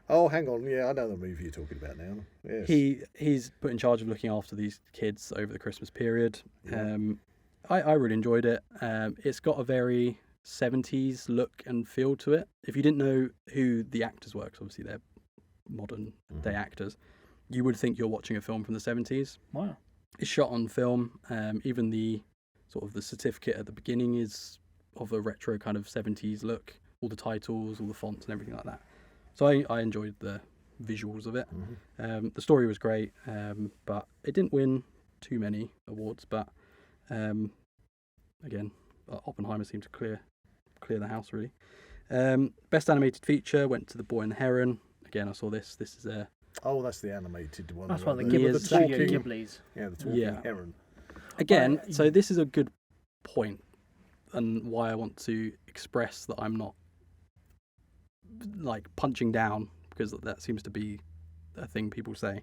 Speaker 2: Oh, hang on. Yeah, I know the movie you're talking about now. Yes.
Speaker 3: He's put in charge of looking after these kids over the Christmas period.
Speaker 2: Yeah.
Speaker 3: I really enjoyed it. It's got a very 70s look and feel to it. If you didn't know who the actors were, 'cause obviously they're modern day actors, you would think you're watching a film from the 70s.
Speaker 1: Wow.
Speaker 3: It's shot on film. Even the sort of the certificate at the beginning is of a retro kind of 70s look. All the titles, all the fonts and everything like that. So I enjoyed the visuals of it. The story was great, but it didn't win too many awards. But again, Oppenheimer seemed to clear the house really. Best animated feature went to The Boy and the Heron. Again, I saw this. This is a
Speaker 2: Oh, that's the animated one.
Speaker 1: That's one of
Speaker 2: the
Speaker 1: the Studio
Speaker 2: talking,
Speaker 1: Ghiblis.
Speaker 2: yeah, the talking heron.
Speaker 3: again. So this is a good point, and why I want to express that I'm not like punching down, because that seems to be a thing people say.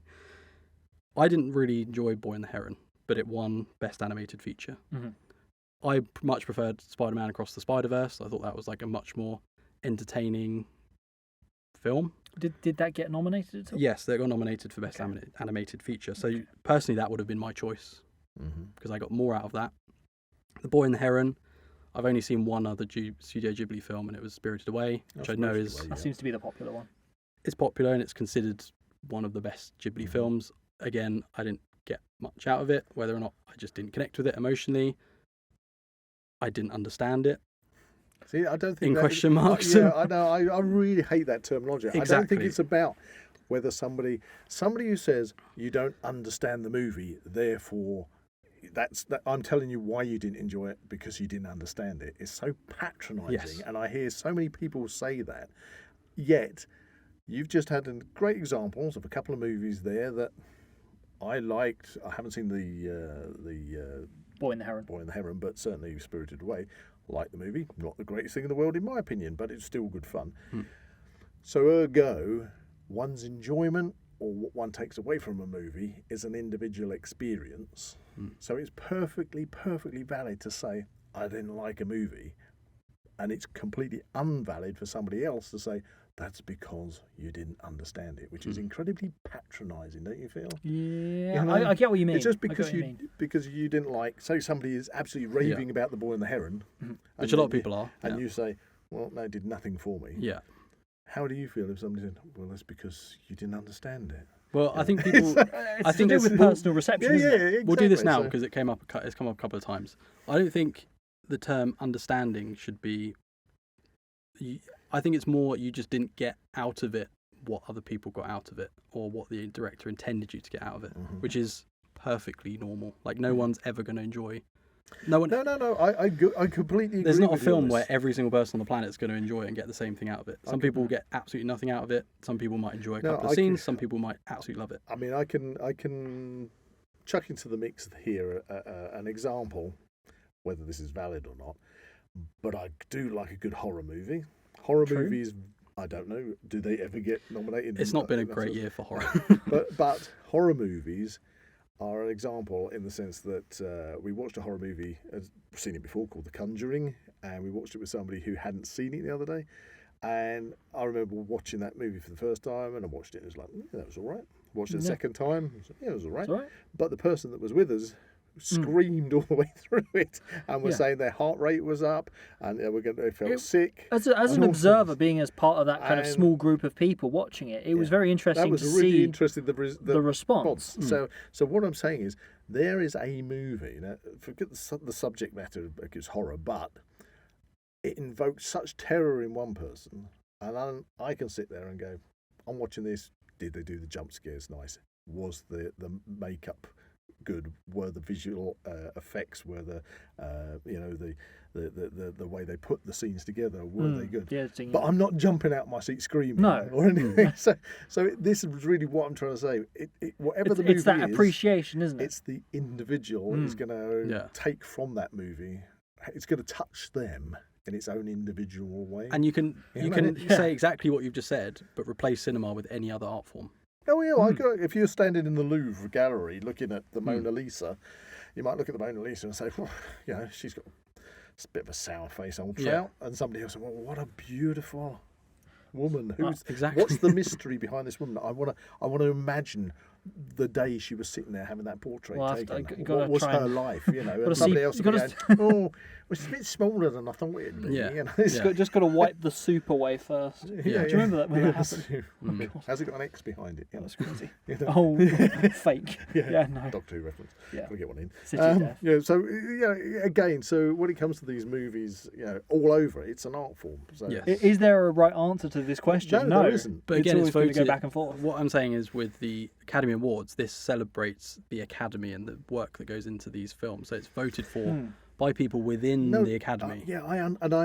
Speaker 3: I didn't really enjoy Boy and the Heron, but it won Best Animated Feature. I much preferred Spider-Man Across the Spider-Verse. I thought that was like a much more entertaining film.
Speaker 1: Did that get nominated at all?
Speaker 3: Yes, they got nominated for Best Animated Feature. So personally, that would have been my choice, because I got more out of that. The Boy and the Heron, I've only seen one other Studio Ghibli film, and it was Spirited Away, which I know is...
Speaker 1: That seems to be the popular one.
Speaker 3: It's popular, and it's considered one of the best Ghibli films. Again, I didn't get much out of it, whether or not I just didn't connect with it emotionally. I didn't understand it.
Speaker 2: See, I don't think
Speaker 3: in question marks.
Speaker 2: Yeah, I know. I really hate that terminology.
Speaker 3: Exactly.
Speaker 2: I don't think it's about whether somebody who says you don't understand the movie, therefore I'm telling you why you didn't enjoy it because you didn't understand it. It's so patronising,
Speaker 3: Yes.
Speaker 2: and I hear so many people say that. Yet, you've just had great examples of a couple of movies there that I liked. I haven't seen the
Speaker 1: Boy and the Heron.
Speaker 2: Boy and the Heron, but certainly Spirited Away. Like the movie, not the greatest thing in the world in my opinion, but it's still good fun. So ergo, one's enjoyment or what one takes away from a movie is an individual experience. So it's perfectly valid to say, I didn't like a movie, and it's completely unvalid for somebody else to say, that's because you didn't understand it, which is incredibly patronising, don't you feel?
Speaker 1: Yeah,
Speaker 2: You know,
Speaker 1: I get what you mean.
Speaker 2: It's just because you didn't like, say somebody is absolutely raving about The Boy and the Heron,
Speaker 3: Which a lot of people are.
Speaker 2: and you say, well, no, it did nothing for me.
Speaker 3: Yeah.
Speaker 2: How do you feel if somebody said, well, that's because you didn't understand it?
Speaker 3: Well, I think people...
Speaker 1: I think it's with personal reception, isn't it?
Speaker 2: Exactly.
Speaker 3: We'll do this now because it's come up a couple of times. I don't think the term understanding should be... I think it's more you just didn't get out of it what other people got out of it, or what the director intended you to get out of it, which is perfectly normal. Like, no one's ever going to enjoy... No.
Speaker 2: I completely agree.
Speaker 3: There's not a
Speaker 2: with you
Speaker 3: film
Speaker 2: on
Speaker 3: where
Speaker 2: this.
Speaker 3: every single person on the planet is going to enjoy it and get the same thing out of it. Some people will get absolutely nothing out of it. Some people might enjoy a couple of scenes. Some people might absolutely love it.
Speaker 2: I mean, I can chuck into the mix here an example, whether this is valid or not, but I do like a good horror movie. Horror movies, I don't know, do they ever get nominated?
Speaker 3: It's not been a great year for horror.
Speaker 2: but horror movies are an example in the sense that we watched a horror movie, I've seen it before, called The Conjuring, and we watched it with somebody who hadn't seen it the other day. And I remember watching that movie for the first time, and I watched it and it was like, yeah, that was all right. Watched it the second time, it was all right. But the person that was with us screamed all the way through it and were saying their heart rate was up and they felt sick.
Speaker 1: As an observer, being as part of that kind of small group of people watching it, it was very interesting to see.
Speaker 2: That was really interesting, the
Speaker 1: response.
Speaker 2: So what I'm saying is, there is a movie, now, forget the subject matter, it's horror, but it invokes such terror in one person, and I can sit there and go, I'm watching this, did they do the jump scares nice? Was the makeup good? Were the visual effects, were the way they put the scenes together, were they good?
Speaker 1: Yeah,
Speaker 2: but I'm not jumping out my seat screaming or anything. So this is really what I'm trying to say. Whatever the movie is,
Speaker 1: it's that appreciation, isn't it?
Speaker 2: It's the individual is going to take from that movie. It's going to touch them in its own individual way.
Speaker 3: And you can say exactly what you've just said, but replace cinema with any other art form.
Speaker 2: Oh yeah, if you're standing in the Louvre gallery looking at the Mona Lisa, you might look at the Mona Lisa and say, she's got a bit of a sour face, old trout. And somebody else, well, what a beautiful woman. What's the mystery behind this woman? I want to imagine the day she was sitting there having that portrait
Speaker 1: Well,
Speaker 2: taken.
Speaker 1: gotta
Speaker 2: What was
Speaker 1: try
Speaker 2: her
Speaker 1: and-
Speaker 2: life, you know? And
Speaker 1: see-
Speaker 2: somebody else
Speaker 1: you
Speaker 2: would be
Speaker 1: gotta
Speaker 2: going, oh, well, it's a bit smaller than I thought it'd be.
Speaker 3: Yeah.
Speaker 2: You know?
Speaker 3: Yeah.
Speaker 1: Just got to wipe the soup away first.
Speaker 3: Yeah.
Speaker 1: Do you remember that when that happened?
Speaker 2: Has it got an X behind it? You
Speaker 1: That
Speaker 2: know?
Speaker 1: was crazy.
Speaker 2: You know?
Speaker 1: Oh, fake. Yeah, no.
Speaker 2: Doctor Who reference.
Speaker 1: Yeah.
Speaker 2: We'll get one in.
Speaker 1: City of Death.
Speaker 2: Yeah, so again, so when it comes to these movies, all over, it's an art form. So
Speaker 3: Yes.
Speaker 1: Is there a right answer to this question?
Speaker 2: No, there isn't.
Speaker 3: But again,
Speaker 1: it's
Speaker 3: it's
Speaker 1: always
Speaker 3: voted.
Speaker 1: going to go back and forth.
Speaker 3: What I'm saying is, with the Academy Awards, this celebrates the Academy and the work that goes into these films. So it's voted for by people within the Academy.
Speaker 2: I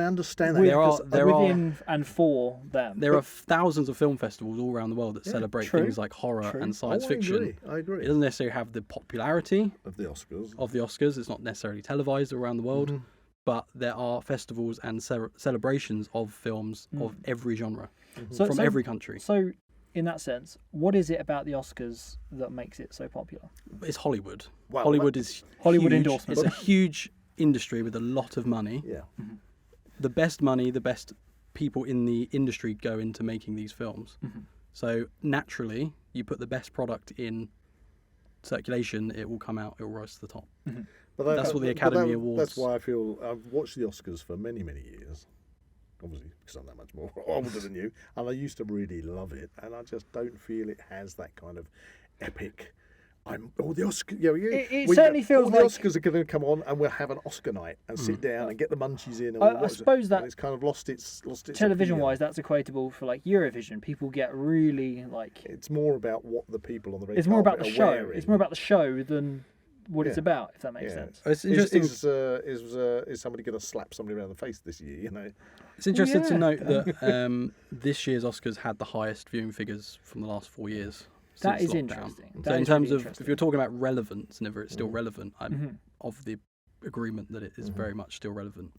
Speaker 2: understand that.
Speaker 1: Within and for them.
Speaker 3: There are thousands of film festivals all around the world that celebrate
Speaker 1: true,
Speaker 3: things like horror
Speaker 1: true.
Speaker 3: and science fiction.
Speaker 2: I agree.
Speaker 3: It doesn't necessarily have the popularity
Speaker 2: Of the Oscars.
Speaker 3: of the Oscars. It's not necessarily televised around the world, but there are festivals and celebrations of films of every genre from every country.
Speaker 1: So, in that sense, what is it about the Oscars that makes it so popular?
Speaker 3: It's Hollywood.
Speaker 2: Well,
Speaker 3: Hollywood is
Speaker 1: Hollywood
Speaker 3: huge.
Speaker 1: endorsements.
Speaker 3: It's a huge industry with a lot of money.
Speaker 2: Yeah.
Speaker 3: The best money, the best people in the industry go into making these films. So naturally, you put the best product in circulation, it will come out, it will rise to the top.
Speaker 2: But
Speaker 3: That's what the Academy Awards-
Speaker 2: That's why I feel I've watched the Oscars for many, many years. Obviously, because I'm that much more older than you, and I used to really love it, and I just don't feel it has that kind of epic. The Oscars.
Speaker 1: It certainly feels
Speaker 2: the
Speaker 1: like-
Speaker 2: Oscars are going to come on, and we'll have an Oscar night and sit down and get the munchies in. And
Speaker 1: I
Speaker 2: all that.
Speaker 1: suppose that
Speaker 2: and it's kind of lost its
Speaker 1: Television-wise,
Speaker 2: appeal.
Speaker 1: that's equatable for like Eurovision. People get really like.
Speaker 2: It's more about what the people on the red
Speaker 1: It's more about the
Speaker 2: carpet are
Speaker 1: show.
Speaker 2: wearing.
Speaker 1: It's more about the show than what it's
Speaker 2: Yeah.
Speaker 1: about. If that makes
Speaker 2: Yeah.
Speaker 1: sense.
Speaker 3: It's interesting.
Speaker 2: Is somebody going to slap somebody around the face this year? You know.
Speaker 3: It's interesting to
Speaker 1: yeah.
Speaker 3: note that this year's Oscars had the highest viewing figures from the last 4 years.
Speaker 1: That
Speaker 3: since
Speaker 1: is
Speaker 3: lockdown.
Speaker 1: interesting.
Speaker 3: So
Speaker 1: That
Speaker 3: in
Speaker 1: is
Speaker 3: terms
Speaker 1: really
Speaker 3: of,
Speaker 1: interesting.
Speaker 3: if you're talking about relevance and if it's still relevant, I'm
Speaker 1: Mhm.
Speaker 3: of the agreement that it is very much still relevant.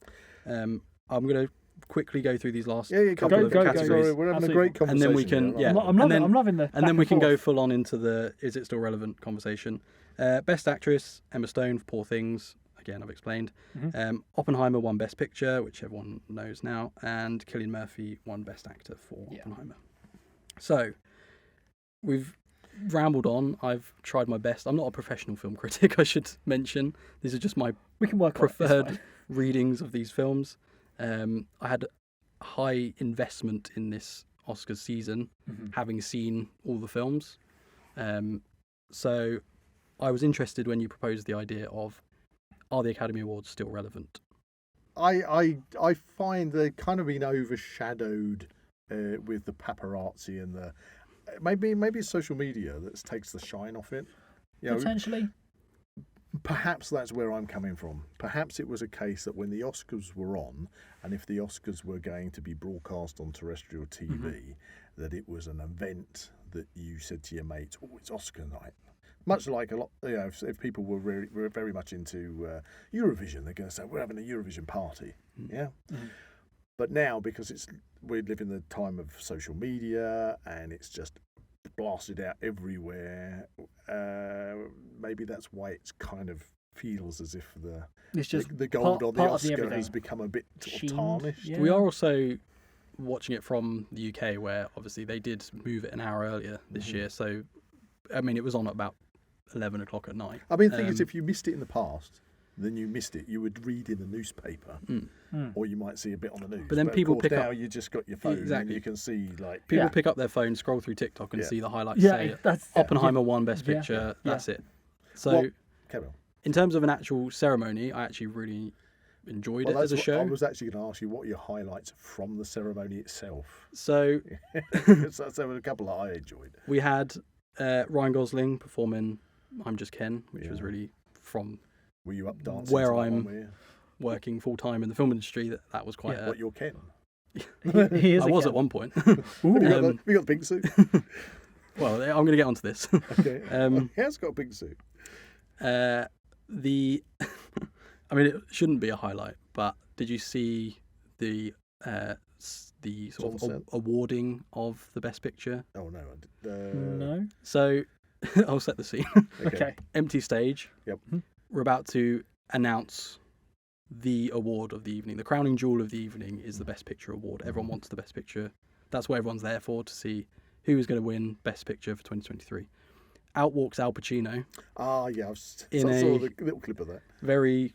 Speaker 3: I'm going to quickly go through these last couple of
Speaker 1: go.
Speaker 3: categories.
Speaker 2: Sorry, we're having
Speaker 1: Absolutely.
Speaker 2: a great conversation.
Speaker 3: And then we can-
Speaker 2: here,
Speaker 3: yeah.
Speaker 2: aren't
Speaker 1: I'm
Speaker 3: and
Speaker 1: loving the.
Speaker 3: And then we
Speaker 1: back
Speaker 3: can go
Speaker 1: forth.
Speaker 3: full on into the is it still relevant conversation. Best Actress, Emma Stone for Poor Things. Again, I've explained. Oppenheimer won Best Picture, which everyone knows now. And Cillian Murphy won Best Actor for Oppenheimer. So, we've rambled on. I've tried my best. I'm not a professional film critic, I should mention. These are just my
Speaker 1: We can work on it, it's
Speaker 3: preferred
Speaker 1: fine.
Speaker 3: readings of these films. I had high investment in this Oscars season, having seen all the films. So I was interested when you proposed the idea of, are the Academy Awards still relevant?
Speaker 2: I find they've kind of been overshadowed with the paparazzi and the maybe it's social media that takes the shine off it. You know,
Speaker 1: Potentially.
Speaker 2: perhaps that's where I'm coming from. Perhaps it was a case that when the Oscars were on, and if the Oscars were going to be broadcast on terrestrial TV, that it was an event that you said to your mates, "Oh, it's Oscar night." Much like a lot, if people were very much into Eurovision, they're going to say, "We're having a Eurovision party," yeah. But now, because we live in the time of social media and it's just blasted out everywhere, maybe that's why it's kind of feels as if
Speaker 1: It's just
Speaker 2: the gold on the
Speaker 1: part of the
Speaker 2: Oscar
Speaker 1: everything.
Speaker 2: has become a bit sort of
Speaker 1: Sheened,
Speaker 2: tarnished.
Speaker 1: yeah.
Speaker 3: We are also watching it from the UK, where obviously they did move it an hour earlier this year. So, I mean, it was on at about 11 o'clock at night.
Speaker 2: I mean, the thing is, if you missed it in the past, then you missed it. You would read in the newspaper, or you might see a bit on the news.
Speaker 3: But then
Speaker 2: of
Speaker 3: people
Speaker 2: course,
Speaker 3: pick
Speaker 2: now
Speaker 3: up-
Speaker 2: you just got your phone and
Speaker 3: Exactly.
Speaker 2: you can see like
Speaker 3: People
Speaker 1: Yeah.
Speaker 3: pick up their phone, scroll through TikTok and
Speaker 2: Yeah.
Speaker 3: see the highlights
Speaker 1: Yeah,
Speaker 3: say
Speaker 1: that's
Speaker 3: Oppenheimer won Best
Speaker 1: Yeah.
Speaker 3: Picture,
Speaker 1: Yeah.
Speaker 3: that's it. So,
Speaker 2: Well, carry on.
Speaker 3: in terms of an actual ceremony, I actually really enjoyed
Speaker 2: Well,
Speaker 3: it as a
Speaker 2: that's what-
Speaker 3: show.
Speaker 2: I was actually going to ask you what are your highlights from the ceremony itself.
Speaker 3: So,
Speaker 2: So there were a couple that I enjoyed.
Speaker 3: we had Ryan Gosling performing I'm Just Ken, which was
Speaker 2: Yeah.
Speaker 3: really from
Speaker 2: Were you up dancing?
Speaker 3: Where
Speaker 2: to that one,
Speaker 3: I'm-
Speaker 2: were you?
Speaker 3: working full time in the film industry. That was quite
Speaker 2: What you're Ken?
Speaker 1: He is
Speaker 3: I
Speaker 1: a
Speaker 3: was
Speaker 1: cat.
Speaker 3: at one point.
Speaker 2: Have you got
Speaker 3: Um,
Speaker 2: the pink suit?
Speaker 3: Well, I'm going to get onto this.
Speaker 2: Okay. He has got a pink suit.
Speaker 3: The, I mean, it shouldn't be a highlight, but did you see the sort of
Speaker 2: Sunset?
Speaker 3: awarding of the Best Picture?
Speaker 2: Oh no.
Speaker 1: No.
Speaker 3: So, I'll set the scene.
Speaker 1: Okay.
Speaker 3: Empty stage.
Speaker 2: Yep.
Speaker 3: We're about to announce the award of the evening. The crowning jewel of the evening is the Best Picture award. Everyone wants the Best Picture. That's what everyone's there for, to see who is going to win Best Picture for 2023. out walks Al Pacino,
Speaker 2: Ah, yeah, I
Speaker 3: In
Speaker 2: saw
Speaker 3: a-
Speaker 2: the little clip of that.
Speaker 3: very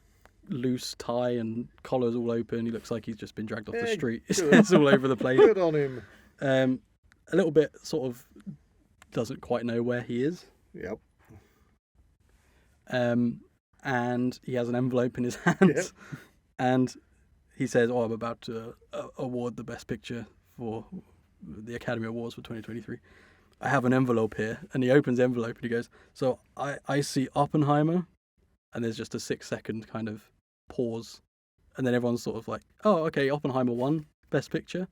Speaker 3: loose tie and collar's all open. He looks like he's just been dragged off the
Speaker 2: Yeah,
Speaker 3: street.
Speaker 2: good.
Speaker 3: It's all over the place.
Speaker 2: Good on him.
Speaker 3: A little bit sort of doesn't quite know where he is.
Speaker 2: Yep.
Speaker 3: And he has an envelope in his hand,
Speaker 2: Yep.
Speaker 3: and he says, "Oh, I'm about to award the Best Picture for the Academy Awards for 2023. I have an envelope here," and he opens the envelope and he goes, "So I see Oppenheimer," and there's just a 6-second kind of pause, and then everyone's sort of like, "Oh, okay, Oppenheimer won Best Picture,"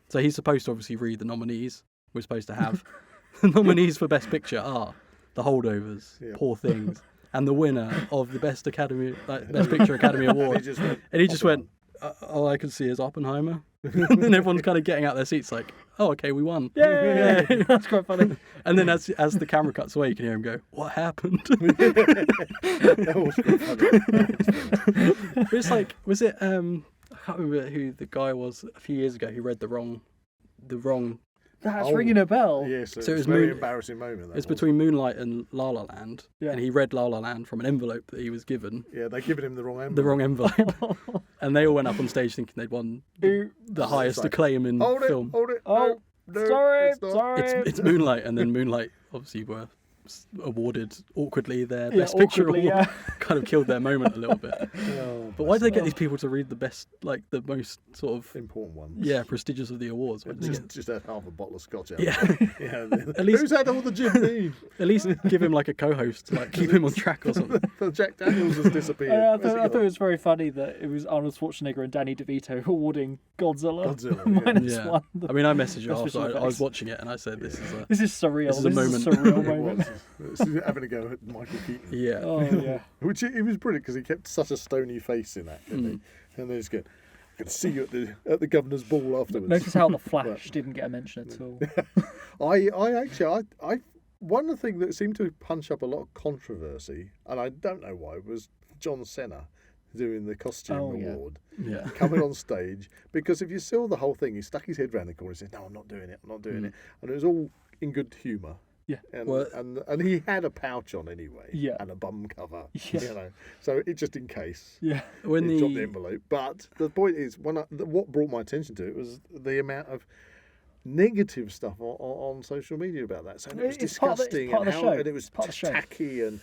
Speaker 3: so he's supposed to obviously read the nominees. We're supposed to have the nominees for Best Picture are The Holdovers,
Speaker 2: Yeah.
Speaker 3: Poor Things, and the winner of the Best Picture Academy Award. And he just went, all I can see is Oppenheimer. And then everyone's kind of getting out their seats like, oh, okay, we won.
Speaker 1: Yay! That's quite funny.
Speaker 3: And then as the camera cuts away, you can hear him go, what happened?
Speaker 2: That was quite funny.
Speaker 3: It's like, was it, I can't remember who the guy was a few years ago who read the wrong.
Speaker 1: That's
Speaker 2: Oh,
Speaker 1: ringing a bell.
Speaker 2: Yes,
Speaker 3: So
Speaker 2: so
Speaker 3: it
Speaker 2: it
Speaker 3: was
Speaker 2: was a very
Speaker 3: Moon-
Speaker 2: embarrassing moment. That
Speaker 3: It's
Speaker 2: was.
Speaker 3: between Moonlight and La La Land.
Speaker 1: Yeah.
Speaker 3: And he read La La Land from an envelope that he was given,
Speaker 2: Yeah, they'd given him the wrong envelope.
Speaker 3: the wrong envelope. And they all went up on stage thinking they'd won the highest
Speaker 2: like,
Speaker 3: acclaim in
Speaker 2: Hold it,
Speaker 3: film.
Speaker 2: hold it.
Speaker 1: Oh,
Speaker 2: no,
Speaker 1: sorry,
Speaker 2: it's not.
Speaker 1: sorry.
Speaker 3: It's Moonlight, and then Moonlight obviously were awarded awkwardly their
Speaker 1: Yeah,
Speaker 3: Best Picture
Speaker 1: awkwardly,
Speaker 3: award.
Speaker 1: yeah.
Speaker 3: Kind of killed their moment a little bit.
Speaker 2: Oh,
Speaker 3: But why do they get
Speaker 1: Oh.
Speaker 3: these people to read the best, like the most sort of
Speaker 2: important ones?
Speaker 3: prestigious of the awards? Why do they
Speaker 2: Just had half a bottle of scotch out.
Speaker 3: Yeah.
Speaker 2: Yeah.
Speaker 3: At least-
Speaker 2: Who's had all the Jim Beam?
Speaker 3: At least give him like a co-host, like keep him on track or something.
Speaker 2: Jack Daniels has disappeared.
Speaker 1: I
Speaker 2: Where's he
Speaker 1: thought it
Speaker 2: gone?
Speaker 1: was very funny that it was Arnold Schwarzenegger and Danny DeVito awarding Godzilla.
Speaker 2: Godzilla, yeah.
Speaker 1: -1.
Speaker 3: I mean, I messaged you
Speaker 1: That's
Speaker 3: after
Speaker 1: visual
Speaker 3: I was
Speaker 1: effects.
Speaker 3: watching it, and I said, "This is a
Speaker 1: This is surreal.
Speaker 3: This is a moment.
Speaker 1: surreal
Speaker 2: It
Speaker 1: moment.
Speaker 2: was. It's having a go at Michael Keaton.
Speaker 3: yeah."
Speaker 1: Oh yeah.
Speaker 2: Which he was brilliant because he kept such a stony face in that, didn't
Speaker 3: Mm.
Speaker 2: he? And then he's going, I could see you at the governor's ball afterwards.
Speaker 1: Notice how the Flash didn't get a mention at all.
Speaker 2: I one of the things that seemed to punch up a lot of controversy, and I don't know why, was John Cena doing the costume
Speaker 1: Oh, yeah.
Speaker 2: award,
Speaker 3: Yeah.
Speaker 2: coming on stage, because if you saw the whole thing, he stuck his head round the corner and said, "No, I'm not doing it. I'm not doing
Speaker 3: Mm.
Speaker 2: it," and it was all in good humour.
Speaker 1: Yeah.
Speaker 2: And,
Speaker 3: Well-
Speaker 2: and he had a pouch on anyway,
Speaker 1: Yeah.
Speaker 2: and a bum cover,
Speaker 1: Yeah.
Speaker 2: you know, so it just in case.
Speaker 1: Yeah.
Speaker 3: When
Speaker 2: He dropped the
Speaker 3: the
Speaker 2: envelope. But the point is, what brought my attention to it was the amount of negative stuff on social media about that. So it was
Speaker 1: It's part of the-
Speaker 2: disgusting,
Speaker 1: it's part of
Speaker 2: and
Speaker 1: the
Speaker 2: how
Speaker 1: show.
Speaker 2: and it was
Speaker 1: It's part of the show.
Speaker 2: tacky and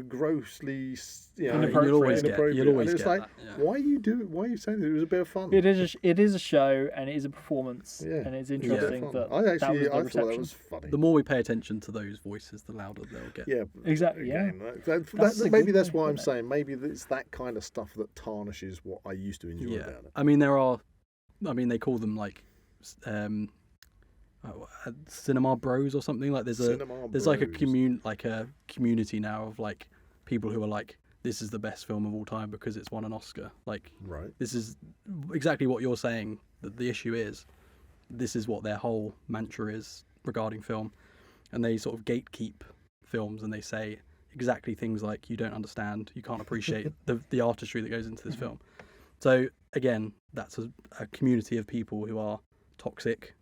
Speaker 2: grossly,
Speaker 1: Inappropriate.
Speaker 3: you'll always get
Speaker 2: inappropriate.
Speaker 3: you'll always
Speaker 2: and it's
Speaker 3: get
Speaker 2: like,
Speaker 3: that. Yeah.
Speaker 2: why are you saying that? It was a bit of fun.
Speaker 1: It is a show and it is a performance,
Speaker 2: Yeah.
Speaker 1: and it's
Speaker 2: It was a bit of
Speaker 1: interesting
Speaker 2: fun.
Speaker 1: that
Speaker 2: I
Speaker 1: that was
Speaker 2: actually
Speaker 1: the
Speaker 2: I thought
Speaker 1: reception.
Speaker 2: that was funny.
Speaker 3: The more we pay attention to those voices, the louder they'll get.
Speaker 2: Yeah,
Speaker 1: Exactly, yeah.
Speaker 2: again,
Speaker 1: That's a
Speaker 2: maybe
Speaker 1: good
Speaker 2: that's
Speaker 1: thing,
Speaker 2: why I'm
Speaker 1: isn't it?
Speaker 2: saying maybe it's that kind of stuff that tarnishes what I used to enjoy
Speaker 3: Yeah.
Speaker 2: about it.
Speaker 3: I mean, they call them like cinema bros or something. Like there's
Speaker 2: Cinema
Speaker 3: like a
Speaker 2: bros.
Speaker 3: community now of like people who are like, this is the best film of all time because it's won an Oscar. Like
Speaker 2: Right.
Speaker 3: this is exactly what you're saying. That the issue is, this is what their whole mantra is regarding film, and they sort of gatekeep films and they say exactly things like, you don't understand, you can't appreciate the artistry that goes into this film. So again, that's a community of people who are toxic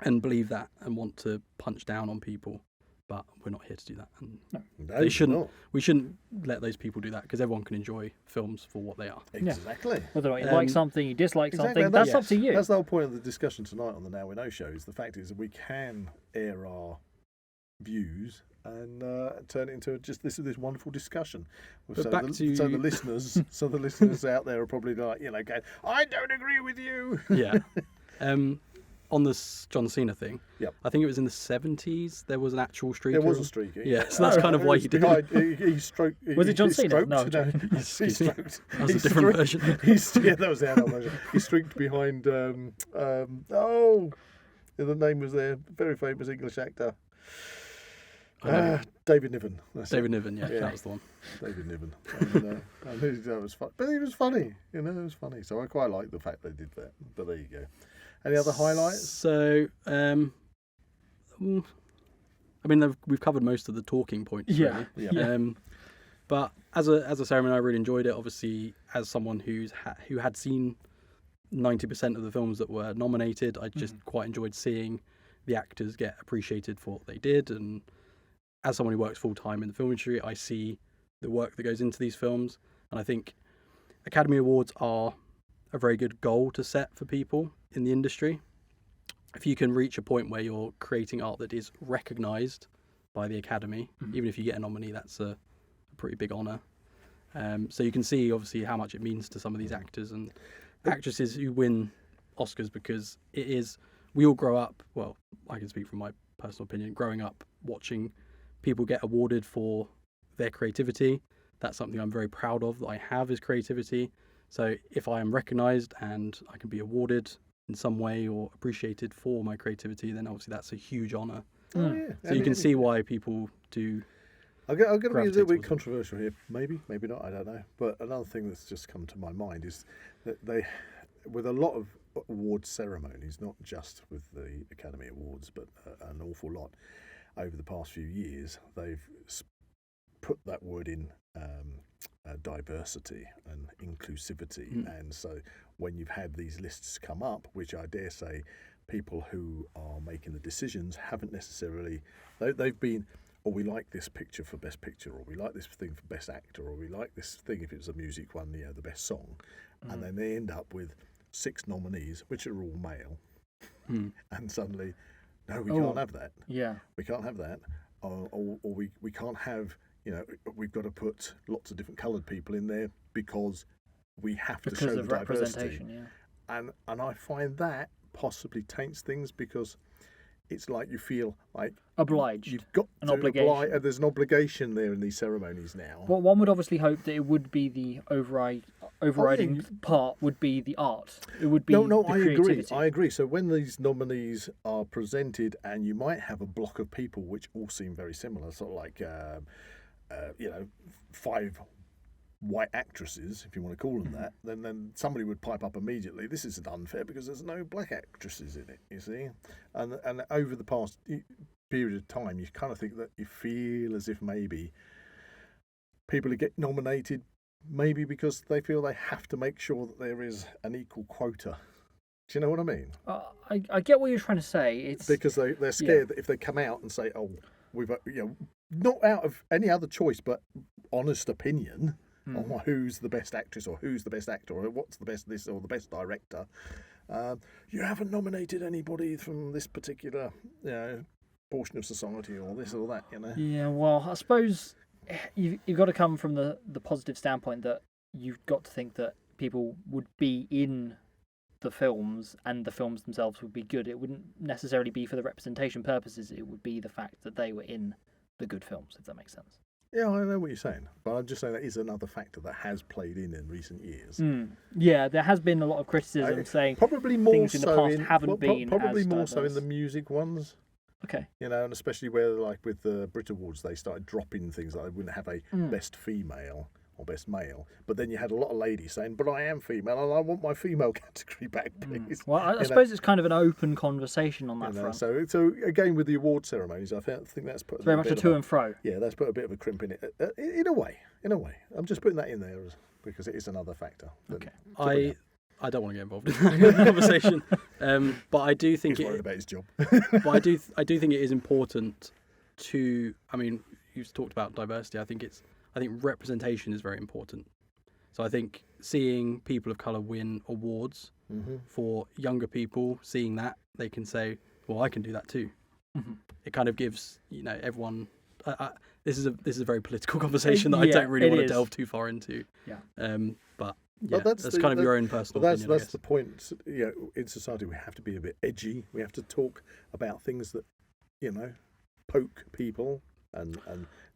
Speaker 3: and believe that and want to punch down on people, but we're not here to do that. And
Speaker 2: No,
Speaker 3: they shouldn't.
Speaker 2: not.
Speaker 3: We shouldn't let those people do that because everyone can enjoy films for what they are.
Speaker 2: Exactly.
Speaker 1: Whether or not you
Speaker 3: Um,
Speaker 1: like something, you dislike
Speaker 2: Exactly,
Speaker 1: something,
Speaker 2: and
Speaker 1: that's
Speaker 3: that's-
Speaker 1: up to you.
Speaker 2: That's the whole point of the discussion tonight on the Now We Know show. Is the fact is that we can air our views and turn it into just this wonderful discussion.
Speaker 3: But
Speaker 2: so,
Speaker 3: back
Speaker 2: the,
Speaker 3: to-
Speaker 2: so the listeners out there are probably like, going, I don't agree with you.
Speaker 3: Yeah. On this John Cena thing,
Speaker 2: Yep.
Speaker 3: I think it was in the 70s there was an actual streaker.
Speaker 2: There was a streaker.
Speaker 3: Yeah, so that's kind of why he did it.
Speaker 2: He stroked.
Speaker 1: Was it John
Speaker 2: he
Speaker 1: Cena?
Speaker 2: stroked,
Speaker 1: No, I'm
Speaker 2: he
Speaker 1: joking.
Speaker 3: Excuse me.
Speaker 2: stroked.
Speaker 3: That was a
Speaker 2: he
Speaker 3: different
Speaker 2: stroked-
Speaker 3: version.
Speaker 2: Yeah, that was the adult version. He streaked behind. The name was there. Very famous English actor.
Speaker 3: I know.
Speaker 2: David Niven. That's
Speaker 3: David
Speaker 2: it.
Speaker 3: Niven, yeah,
Speaker 2: Yeah.
Speaker 3: that was the one.
Speaker 2: David Niven. And that was fun. But it was funny. It was funny. So I quite like the fact they did that. But there you go. Any other highlights?
Speaker 3: So, I mean, we've covered most of the talking points.
Speaker 1: Yeah.
Speaker 3: Really.
Speaker 2: Yeah.
Speaker 3: But as a ceremony, I really enjoyed it. Obviously, as someone who had seen 90% of the films that were nominated, I just quite enjoyed seeing the actors get appreciated for what they did, and as someone who works full time in the film industry, I see the work that goes into these films, and I think Academy Awards are a very good goal to set for people in the industry. If you can reach a point where you're creating art that is recognised by the Academy, even if you get a nominee, that's a pretty big honour. So you can see obviously how much it means to some of these actors and actresses who win Oscars, because it is, we all grow up, well, I can speak from my personal opinion, growing up watching people get awarded for their creativity. That's something I'm very proud of, that I have, is creativity. So if I am recognised and I can be awarded in some way or appreciated for my creativity, then obviously that's a huge honour.
Speaker 2: Oh, yeah.
Speaker 3: So you can see why people do.
Speaker 2: I'm going to be a little bit
Speaker 3: gravitate
Speaker 2: controversial here, maybe not, I don't know. But another thing that's just come to my mind is that they, with a lot of award ceremonies, not just with the Academy Awards, but an awful lot over the past few years, they've put that word in, diversity and inclusivity. And so when you've had these lists come up, which I dare say people who are making the decisions haven't necessarily, they've been, or we like this picture for best picture, or we like this thing for best actor, or we like this thing if it's a music one, the best song. And then they end up with 6 nominees, which are all male. And suddenly, no, we can't have that.
Speaker 1: Yeah.
Speaker 2: We can't have that. Or we can't have, we've got to put lots of different coloured people in there because we have to show the diversity.
Speaker 1: Representation, yeah.
Speaker 2: And I find that possibly taints things, because it's like you feel like
Speaker 1: Obliged.
Speaker 2: you've got
Speaker 1: An
Speaker 2: to
Speaker 1: obligation.
Speaker 2: and there's an obligation there in these ceremonies now.
Speaker 1: Well, one would obviously hope that it would be the overriding part would be the art. It would be
Speaker 2: No,
Speaker 1: the
Speaker 2: I
Speaker 1: creativity.
Speaker 2: agree. So when these nominees are presented, and you might have a block of people which all seem very similar, sort of like 5 white actresses, if you want to call them that, then somebody would pipe up immediately. This isn't unfair because there's no black actresses in it, you see. And over the past period of time, you kind of think that you feel as if maybe people who get nominated, maybe because they feel they have to make sure that there is an equal quota. Do you know what I mean?
Speaker 1: I get what you're trying to say. It's
Speaker 2: Because they're scared that if they come out and say, "Oh, we've not out of any other choice but honest opinion on who's the best actress or who's the best actor or what's the best this or the best director, you haven't nominated anybody from this particular portion of society or this or that."
Speaker 1: Yeah, well, I suppose you've got to come from the positive standpoint that you've got to think that people would be in the films and the films themselves would be good. It wouldn't necessarily be for the representation purposes. It would be the fact that they were in the good films, if that makes sense.
Speaker 2: Yeah, I know what you're saying, but I'm just saying that is another factor that has played in recent years.
Speaker 1: Yeah, there has been a lot of criticism saying
Speaker 2: probably more
Speaker 1: things in the
Speaker 2: so
Speaker 1: past haven't been
Speaker 2: probably
Speaker 1: as
Speaker 2: more so in
Speaker 1: diverse.
Speaker 2: the music ones.
Speaker 1: Okay.
Speaker 2: And especially where, like with the Brit Awards, they started dropping things like they wouldn't have a best female or best male, but then you had a lot of ladies saying, "But I am female and I want my female category back, please."
Speaker 1: Well, I suppose it's kind of an open conversation on that front.
Speaker 2: So again, with the award ceremonies, I think that's put
Speaker 1: Very much a to and fro.
Speaker 2: Yeah, that's put a bit of a crimp in it. In a way, I'm just putting that in there because it is another factor.
Speaker 1: Okay.
Speaker 3: I don't want to get involved in that conversation, but I do think
Speaker 2: He's worried about his job.
Speaker 3: But I do think it is important to. I mean, you've talked about diversity. I think representation is very important. So I think seeing people of colour win awards for younger people, seeing that they can say, "Well, I can do that too." It kind of gives everyone. This is a very political conversation that I don't really want to delve too far into.
Speaker 1: Yeah.
Speaker 3: But
Speaker 2: that's
Speaker 3: kind of your own personal opinion.
Speaker 2: That's the point. In society, we have to be a bit edgy. We have to talk about things that poke people and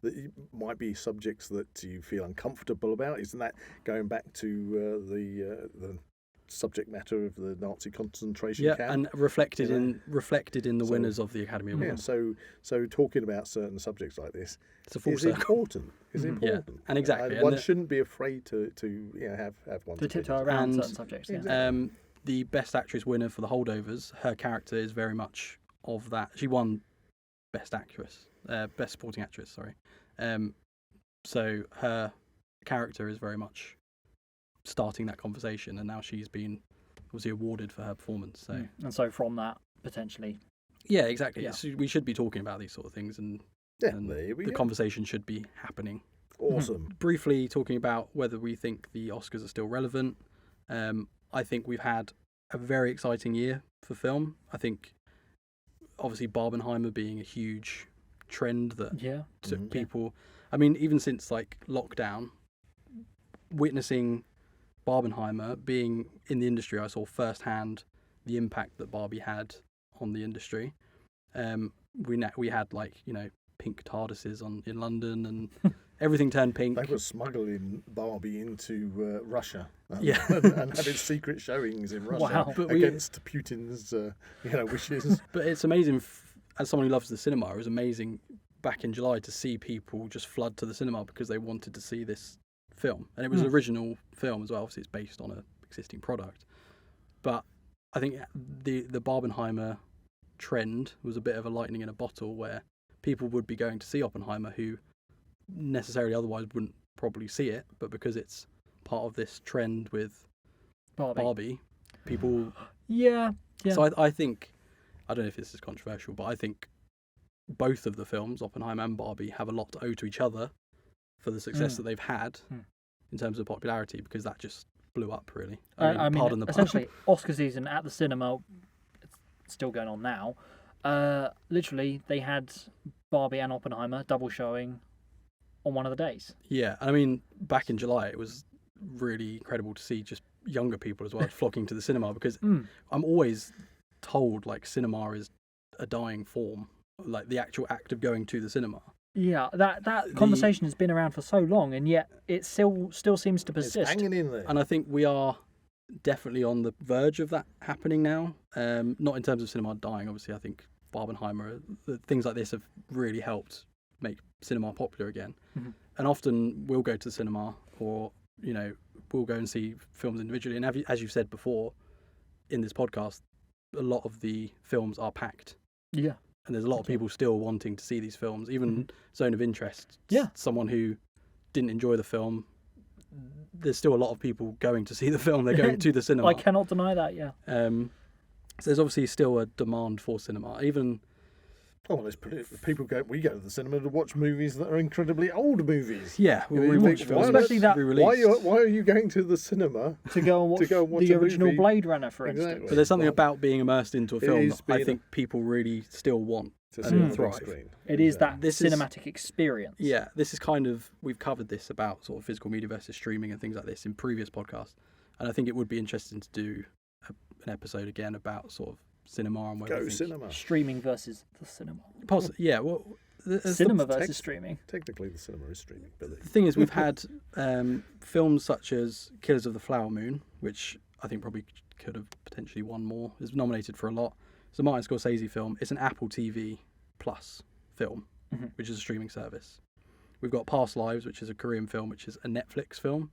Speaker 2: that might be subjects that you feel uncomfortable about. Isn't that going back to the subject matter of the Nazi concentration camp?
Speaker 3: And reflected in the winners of the Academy Awards.
Speaker 2: Yeah, so talking about certain subjects like this is important.
Speaker 3: Yeah, and exactly.
Speaker 2: And one shouldn't be afraid to have one
Speaker 1: to tiptoe around certain subjects. Yeah.
Speaker 3: The Best Actress winner for The Holdovers, her character is very much of that. She won Best Supporting Actress. Sorry. So her character is very much starting that conversation, and now she's been obviously awarded for her performance. So
Speaker 1: and so from that potentially.
Speaker 3: Yeah, exactly.
Speaker 1: Yeah.
Speaker 3: So we should be talking about these sort of things, and
Speaker 2: Yeah,
Speaker 3: And
Speaker 2: there we
Speaker 3: the
Speaker 2: go.
Speaker 3: conversation should be happening.
Speaker 2: Awesome.
Speaker 3: Briefly talking about whether we think the Oscars are still relevant. I think we've had a very exciting year for film. I think, obviously, Barbenheimer being a huge trend that took people. I mean, even since like lockdown, witnessing Barbenheimer being in the industry, I saw firsthand the impact that Barbie had on the industry. We had like pink TARDISes in London and everything turned pink.
Speaker 2: They were smuggling Barbie into Russia and,
Speaker 3: Yeah.
Speaker 2: and having secret showings in Russia
Speaker 1: Wow.
Speaker 2: against Putin's wishes.
Speaker 3: But it's amazing, as someone who loves the cinema, it was amazing back in July to see people just flood to the cinema because they wanted to see this film. And it was an original film as well. Obviously, it's based on an existing product. But I think the Barbenheimer trend was a bit of a lightning in a bottle where people would be going to see Oppenheimer who necessarily otherwise wouldn't probably see it, but because it's part of this trend with Barbie people...
Speaker 1: Yeah.
Speaker 3: So I think, I don't know if this is controversial, but I think both of the films, Oppenheimer and Barbie, have a lot to owe to each other for the success that they've had in terms of popularity, because that just blew up, really.
Speaker 1: I mean,
Speaker 3: pardon the pun.
Speaker 1: essentially, Oscar season at the cinema, it's still going on now. Literally, they had Barbie and Oppenheimer double showing on one of the days.
Speaker 3: Yeah, I mean, back in July, it was really incredible to see just younger people as well flocking to the cinema, because I'm always told like cinema is a dying form, like the actual act of going to the cinema.
Speaker 1: Yeah, that conversation has been around for so long, and yet it still seems to persist.
Speaker 2: It's hanging in there.
Speaker 3: And I think we are definitely on the verge of that happening now. Not in terms of cinema dying, obviously. I think Barbenheimer, things like this have really helped make cinema popular again. And often we'll go to the cinema, or we'll go and see films individually. And as you've said before in this podcast, a lot of the films are packed.
Speaker 1: Yeah.
Speaker 3: And there's a lot of people still wanting to see these films, even Zone of Interest.
Speaker 1: Yeah.
Speaker 3: Someone who didn't enjoy the film, there's still a lot of people going to see the film. They're going to the cinema.
Speaker 1: I cannot deny that, yeah.
Speaker 3: So there's obviously still a demand for cinema. Even...
Speaker 2: Oh, there's people we go to the cinema to watch movies that are incredibly old movies.
Speaker 3: Yeah, we'll
Speaker 2: You
Speaker 3: rewatch
Speaker 2: think,
Speaker 3: films.
Speaker 1: Especially that-
Speaker 2: Why are you going to the cinema
Speaker 1: To go and watch, the
Speaker 2: a
Speaker 1: original
Speaker 2: movie?
Speaker 1: Blade Runner, for
Speaker 2: Exactly.
Speaker 1: instance.
Speaker 3: But there's something
Speaker 2: Well,
Speaker 3: about being immersed into a
Speaker 2: it
Speaker 3: film
Speaker 2: is
Speaker 3: that I
Speaker 2: being
Speaker 3: think people really still want
Speaker 2: to
Speaker 3: and
Speaker 2: see on the big
Speaker 3: thrive.
Speaker 2: screen?
Speaker 1: It is that
Speaker 3: This is-
Speaker 1: cinematic experience.
Speaker 3: Yeah, this is kind of, we've covered this about sort of physical media versus streaming and things like this in previous podcasts. And I think it would be interesting to do an episode again about sort of cinema and whether
Speaker 2: Go cinema.
Speaker 1: Streaming versus the cinema.
Speaker 3: Yeah, well,
Speaker 1: Cinema versus streaming.
Speaker 2: Technically, the cinema is streaming, but
Speaker 3: the thing is, we've had films such as Killers of the Flower Moon, which I think probably could have potentially won more. It's nominated for a lot. It's a Martin Scorsese film. It's an Apple TV Plus film, which is a streaming service. We've got Past Lives, which is a Korean film, which is a Netflix film.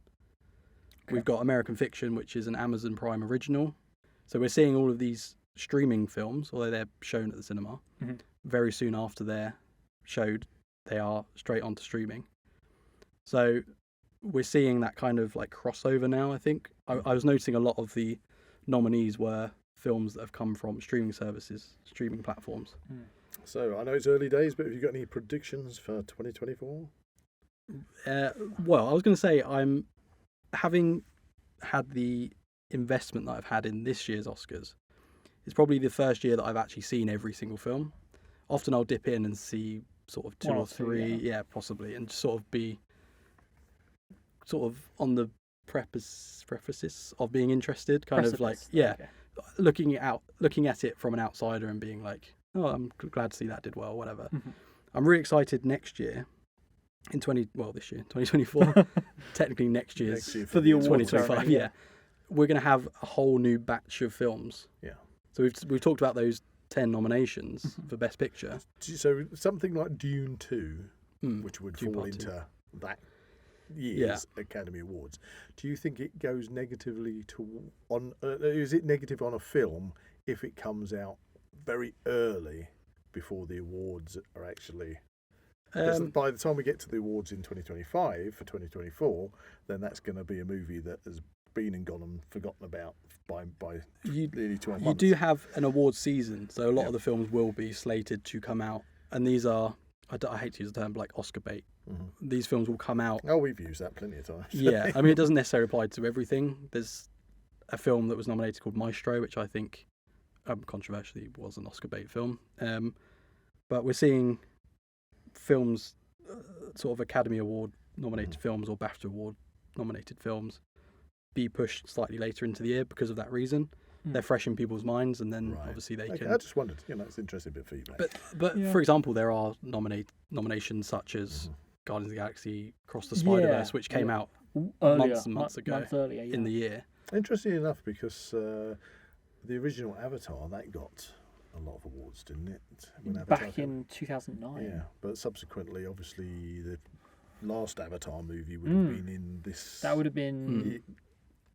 Speaker 3: Okay. We've got American Fiction, which is an Amazon Prime original. So we're seeing all of these streaming films, although they're shown at the cinema. Very soon after they're showed, they are straight onto streaming. So we're seeing that kind of like crossover now, I think. I was noticing a lot of the nominees were films that have come from streaming services, streaming platforms.
Speaker 2: So I know it's early days, but have you got any predictions for 2024?
Speaker 3: Well, I was going to say, I'm having had the investment that I've had in this year's Oscars. It's probably the first year that I've actually seen every single film. Often I'll dip in and see sort of two
Speaker 1: One
Speaker 3: or
Speaker 1: or two,
Speaker 3: three, yeah, possibly, and sort of be sort of on the prefaces of being interested, kind of like, yeah,
Speaker 1: okay.
Speaker 3: looking at it from an outsider and being like, oh, I'm glad to see that did well, whatever. I'm really excited next year, this year, 2024, technically next year's
Speaker 1: for the awards
Speaker 3: 2025,
Speaker 1: ceremony,
Speaker 3: yeah. We're going to have a whole new batch of films.
Speaker 2: Yeah.
Speaker 3: So we've talked about those 10 nominations for Best Picture.
Speaker 2: So something like Dune 2, which would
Speaker 3: Dune
Speaker 2: fall
Speaker 3: Part
Speaker 2: into that year's Academy Awards. Do you think it goes negatively is it negative on a film if it comes out very early before the awards are actually... Because by the time we get to the awards in 2025 for 2024, then that's going to be a movie that has been and gone and forgotten about by nearly 12 months.
Speaker 3: You do have an awards season, so a lot of the films will be slated to come out, and these are I hate to use the term, but like Oscar bait.
Speaker 2: Mm-hmm.
Speaker 3: These films will come out.
Speaker 2: Oh, we've used that plenty of times.
Speaker 3: Yeah, I mean, it doesn't necessarily apply to everything. There's a film that was nominated called Maestro, which I think controversially was an Oscar bait film. But we're seeing films, sort of Academy Award nominated films or BAFTA Award nominated films, be pushed slightly later into the year because of that reason. They're fresh in people's minds, and then obviously they can.
Speaker 2: I just wondered, it's interesting bit of feedback.
Speaker 3: But for example, there are nominations such as Guardians of the Galaxy, Across the Spider-Verse, which came out months and months ago in the year.
Speaker 2: Interesting enough, because the original Avatar, that got a lot of awards, didn't it?
Speaker 1: Back in 2009.
Speaker 2: Yeah, but subsequently, obviously, the last Avatar movie would have been in this.
Speaker 1: That would have been.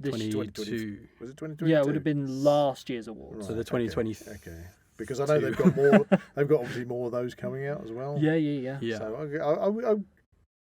Speaker 3: 2022.
Speaker 2: Was it 2022?
Speaker 1: Yeah, it would have been last year's award.
Speaker 3: Right, so the 2020.
Speaker 2: Okay. Because I know they've got more. They've got obviously more of those coming out as well.
Speaker 1: Yeah.
Speaker 2: So I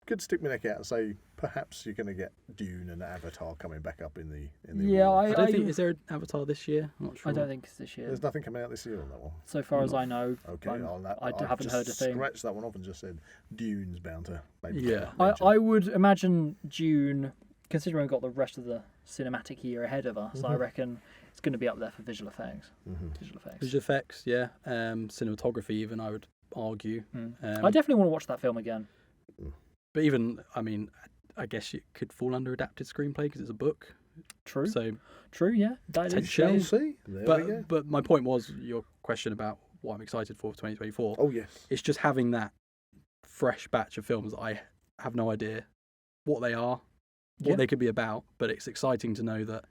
Speaker 2: could stick my neck out and say perhaps you're going to get Dune and Avatar coming back up in the.
Speaker 1: Yeah,
Speaker 2: awards.
Speaker 3: I don't think. Is there an Avatar this year? I'm not sure.
Speaker 1: I don't think it's this year.
Speaker 2: There's nothing coming out this year on that one.
Speaker 1: So far as I know.
Speaker 2: Okay,
Speaker 1: I haven't heard a thing.
Speaker 2: Scratched that one off and just said Dune's bound to. Maybe
Speaker 3: Yeah.
Speaker 1: I would imagine Dune, considering we've got the rest of the cinematic year ahead of us, I reckon it's going to be up there for visual effects.
Speaker 3: Visual effects, yeah. Cinematography, even, I would argue.
Speaker 1: I definitely want to watch that film again.
Speaker 3: But even, I mean, I guess it could fall under adapted screenplay because it's a book.
Speaker 1: True.
Speaker 3: So
Speaker 1: true, yeah.
Speaker 2: We shall see. There we go.
Speaker 3: But my point was your question about what I'm excited for 2024.
Speaker 2: Oh, yes.
Speaker 3: It's just having that fresh batch of films that I have no idea what they are, what they could be about, but it's exciting to know that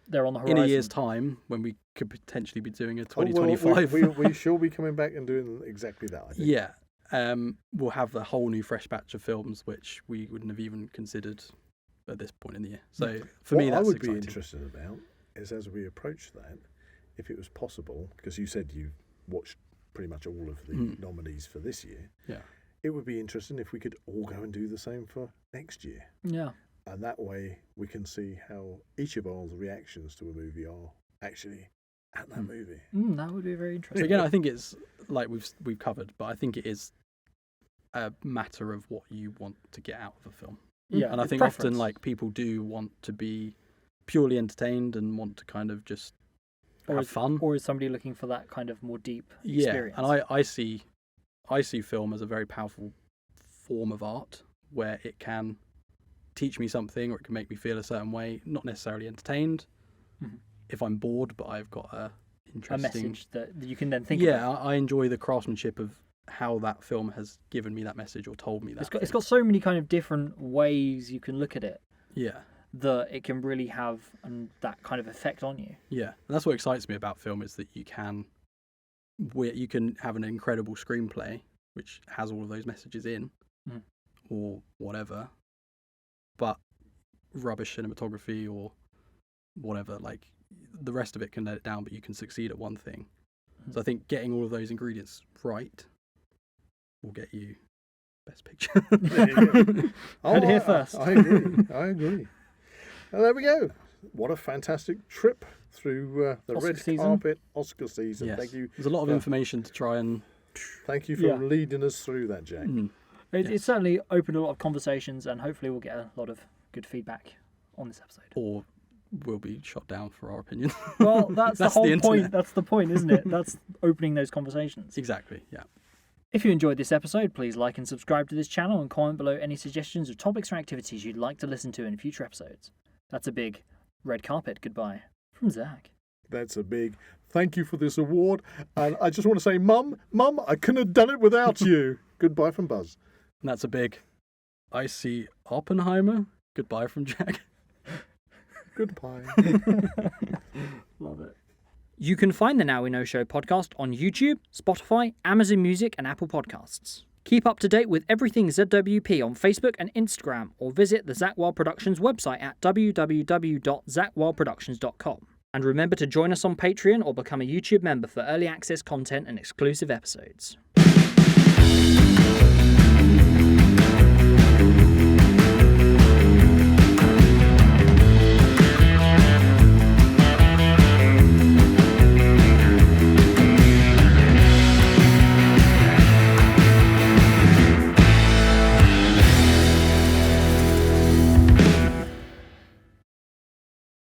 Speaker 1: they're on the horizon.
Speaker 3: in a year's time, when we could potentially be doing a 2025.
Speaker 2: We shall be coming back and doing exactly that, I think.
Speaker 3: Yeah. We'll have a whole new fresh batch of films which we wouldn't have even considered at this point in the year. So for me, that's
Speaker 2: what I would
Speaker 3: exciting.
Speaker 2: be interested about is, as we approach that, if it was possible, because you said you watched pretty much all of the nominees for this year.
Speaker 3: Yeah.
Speaker 2: It would be interesting if we could all go and do the same for next year.
Speaker 1: Yeah.
Speaker 2: And that way we can see how each of our reactions to a movie are actually at that movie.
Speaker 1: That would be very interesting.
Speaker 3: So again, I think it's like we've covered, but I think it is a matter of what you want to get out of a film.
Speaker 1: Yeah,
Speaker 3: and I think often like people do want to be purely entertained and want to kind of just have fun.
Speaker 1: Or is somebody looking for that kind of more deep
Speaker 3: Yeah,
Speaker 1: experience?
Speaker 3: and I see film as a very powerful form of art where it can teach me something or it can make me feel a certain way, not necessarily entertained if I'm bored, but I've got a
Speaker 1: message that you can then think about.
Speaker 3: Yeah, I enjoy the craftsmanship of how that film has given me that message or told me that.
Speaker 1: It's got so many kind of different ways you can look at it.
Speaker 3: Yeah.
Speaker 1: That it can really have that kind of effect on you.
Speaker 3: Yeah, and that's what excites me about film is that you can have an incredible screenplay which has all of those messages in or whatever, but rubbish cinematography or whatever, like the rest of it can let it down, but you can succeed at one thing. So I think getting all of those ingredients right will get you best picture.
Speaker 1: Heard it here first.
Speaker 2: I agree. Well, there we go. What a fantastic trip through the
Speaker 1: Oscar
Speaker 2: red
Speaker 1: season.
Speaker 2: Carpet Oscar season.
Speaker 3: Yes.
Speaker 2: Thank you.
Speaker 3: There's a lot of information to try and...
Speaker 2: Thank you for leading us through that, Jack.
Speaker 1: It certainly opened a lot of conversations, and hopefully we'll get a lot of good feedback on this episode.
Speaker 3: Or we'll be shot down for our opinion.
Speaker 1: Well, that's the whole
Speaker 3: internet.
Speaker 1: point. That's the point, isn't it? That's opening those conversations.
Speaker 3: Exactly, yeah.
Speaker 1: If you enjoyed this episode, please like and subscribe to this channel and comment below any suggestions of topics or activities you'd like to listen to in future episodes. That's a big red carpet goodbye from Zak.
Speaker 2: That's a big thank you for this award. And I just want to say, Mum, I couldn't have done it without you. Goodbye from Buzz.
Speaker 3: And that's a big I see Oppenheimer. Goodbye from Jack.
Speaker 2: Goodbye.
Speaker 1: Love it. You can find the Now We Know Show podcast on YouTube, Spotify, Amazon Music, and Apple Podcasts. Keep up to date with everything ZWP on Facebook and Instagram, or visit the Zak Wylde Productions website at www.zakwyldeproductions.com. And remember to join us on Patreon or become a YouTube member for early access content and exclusive episodes.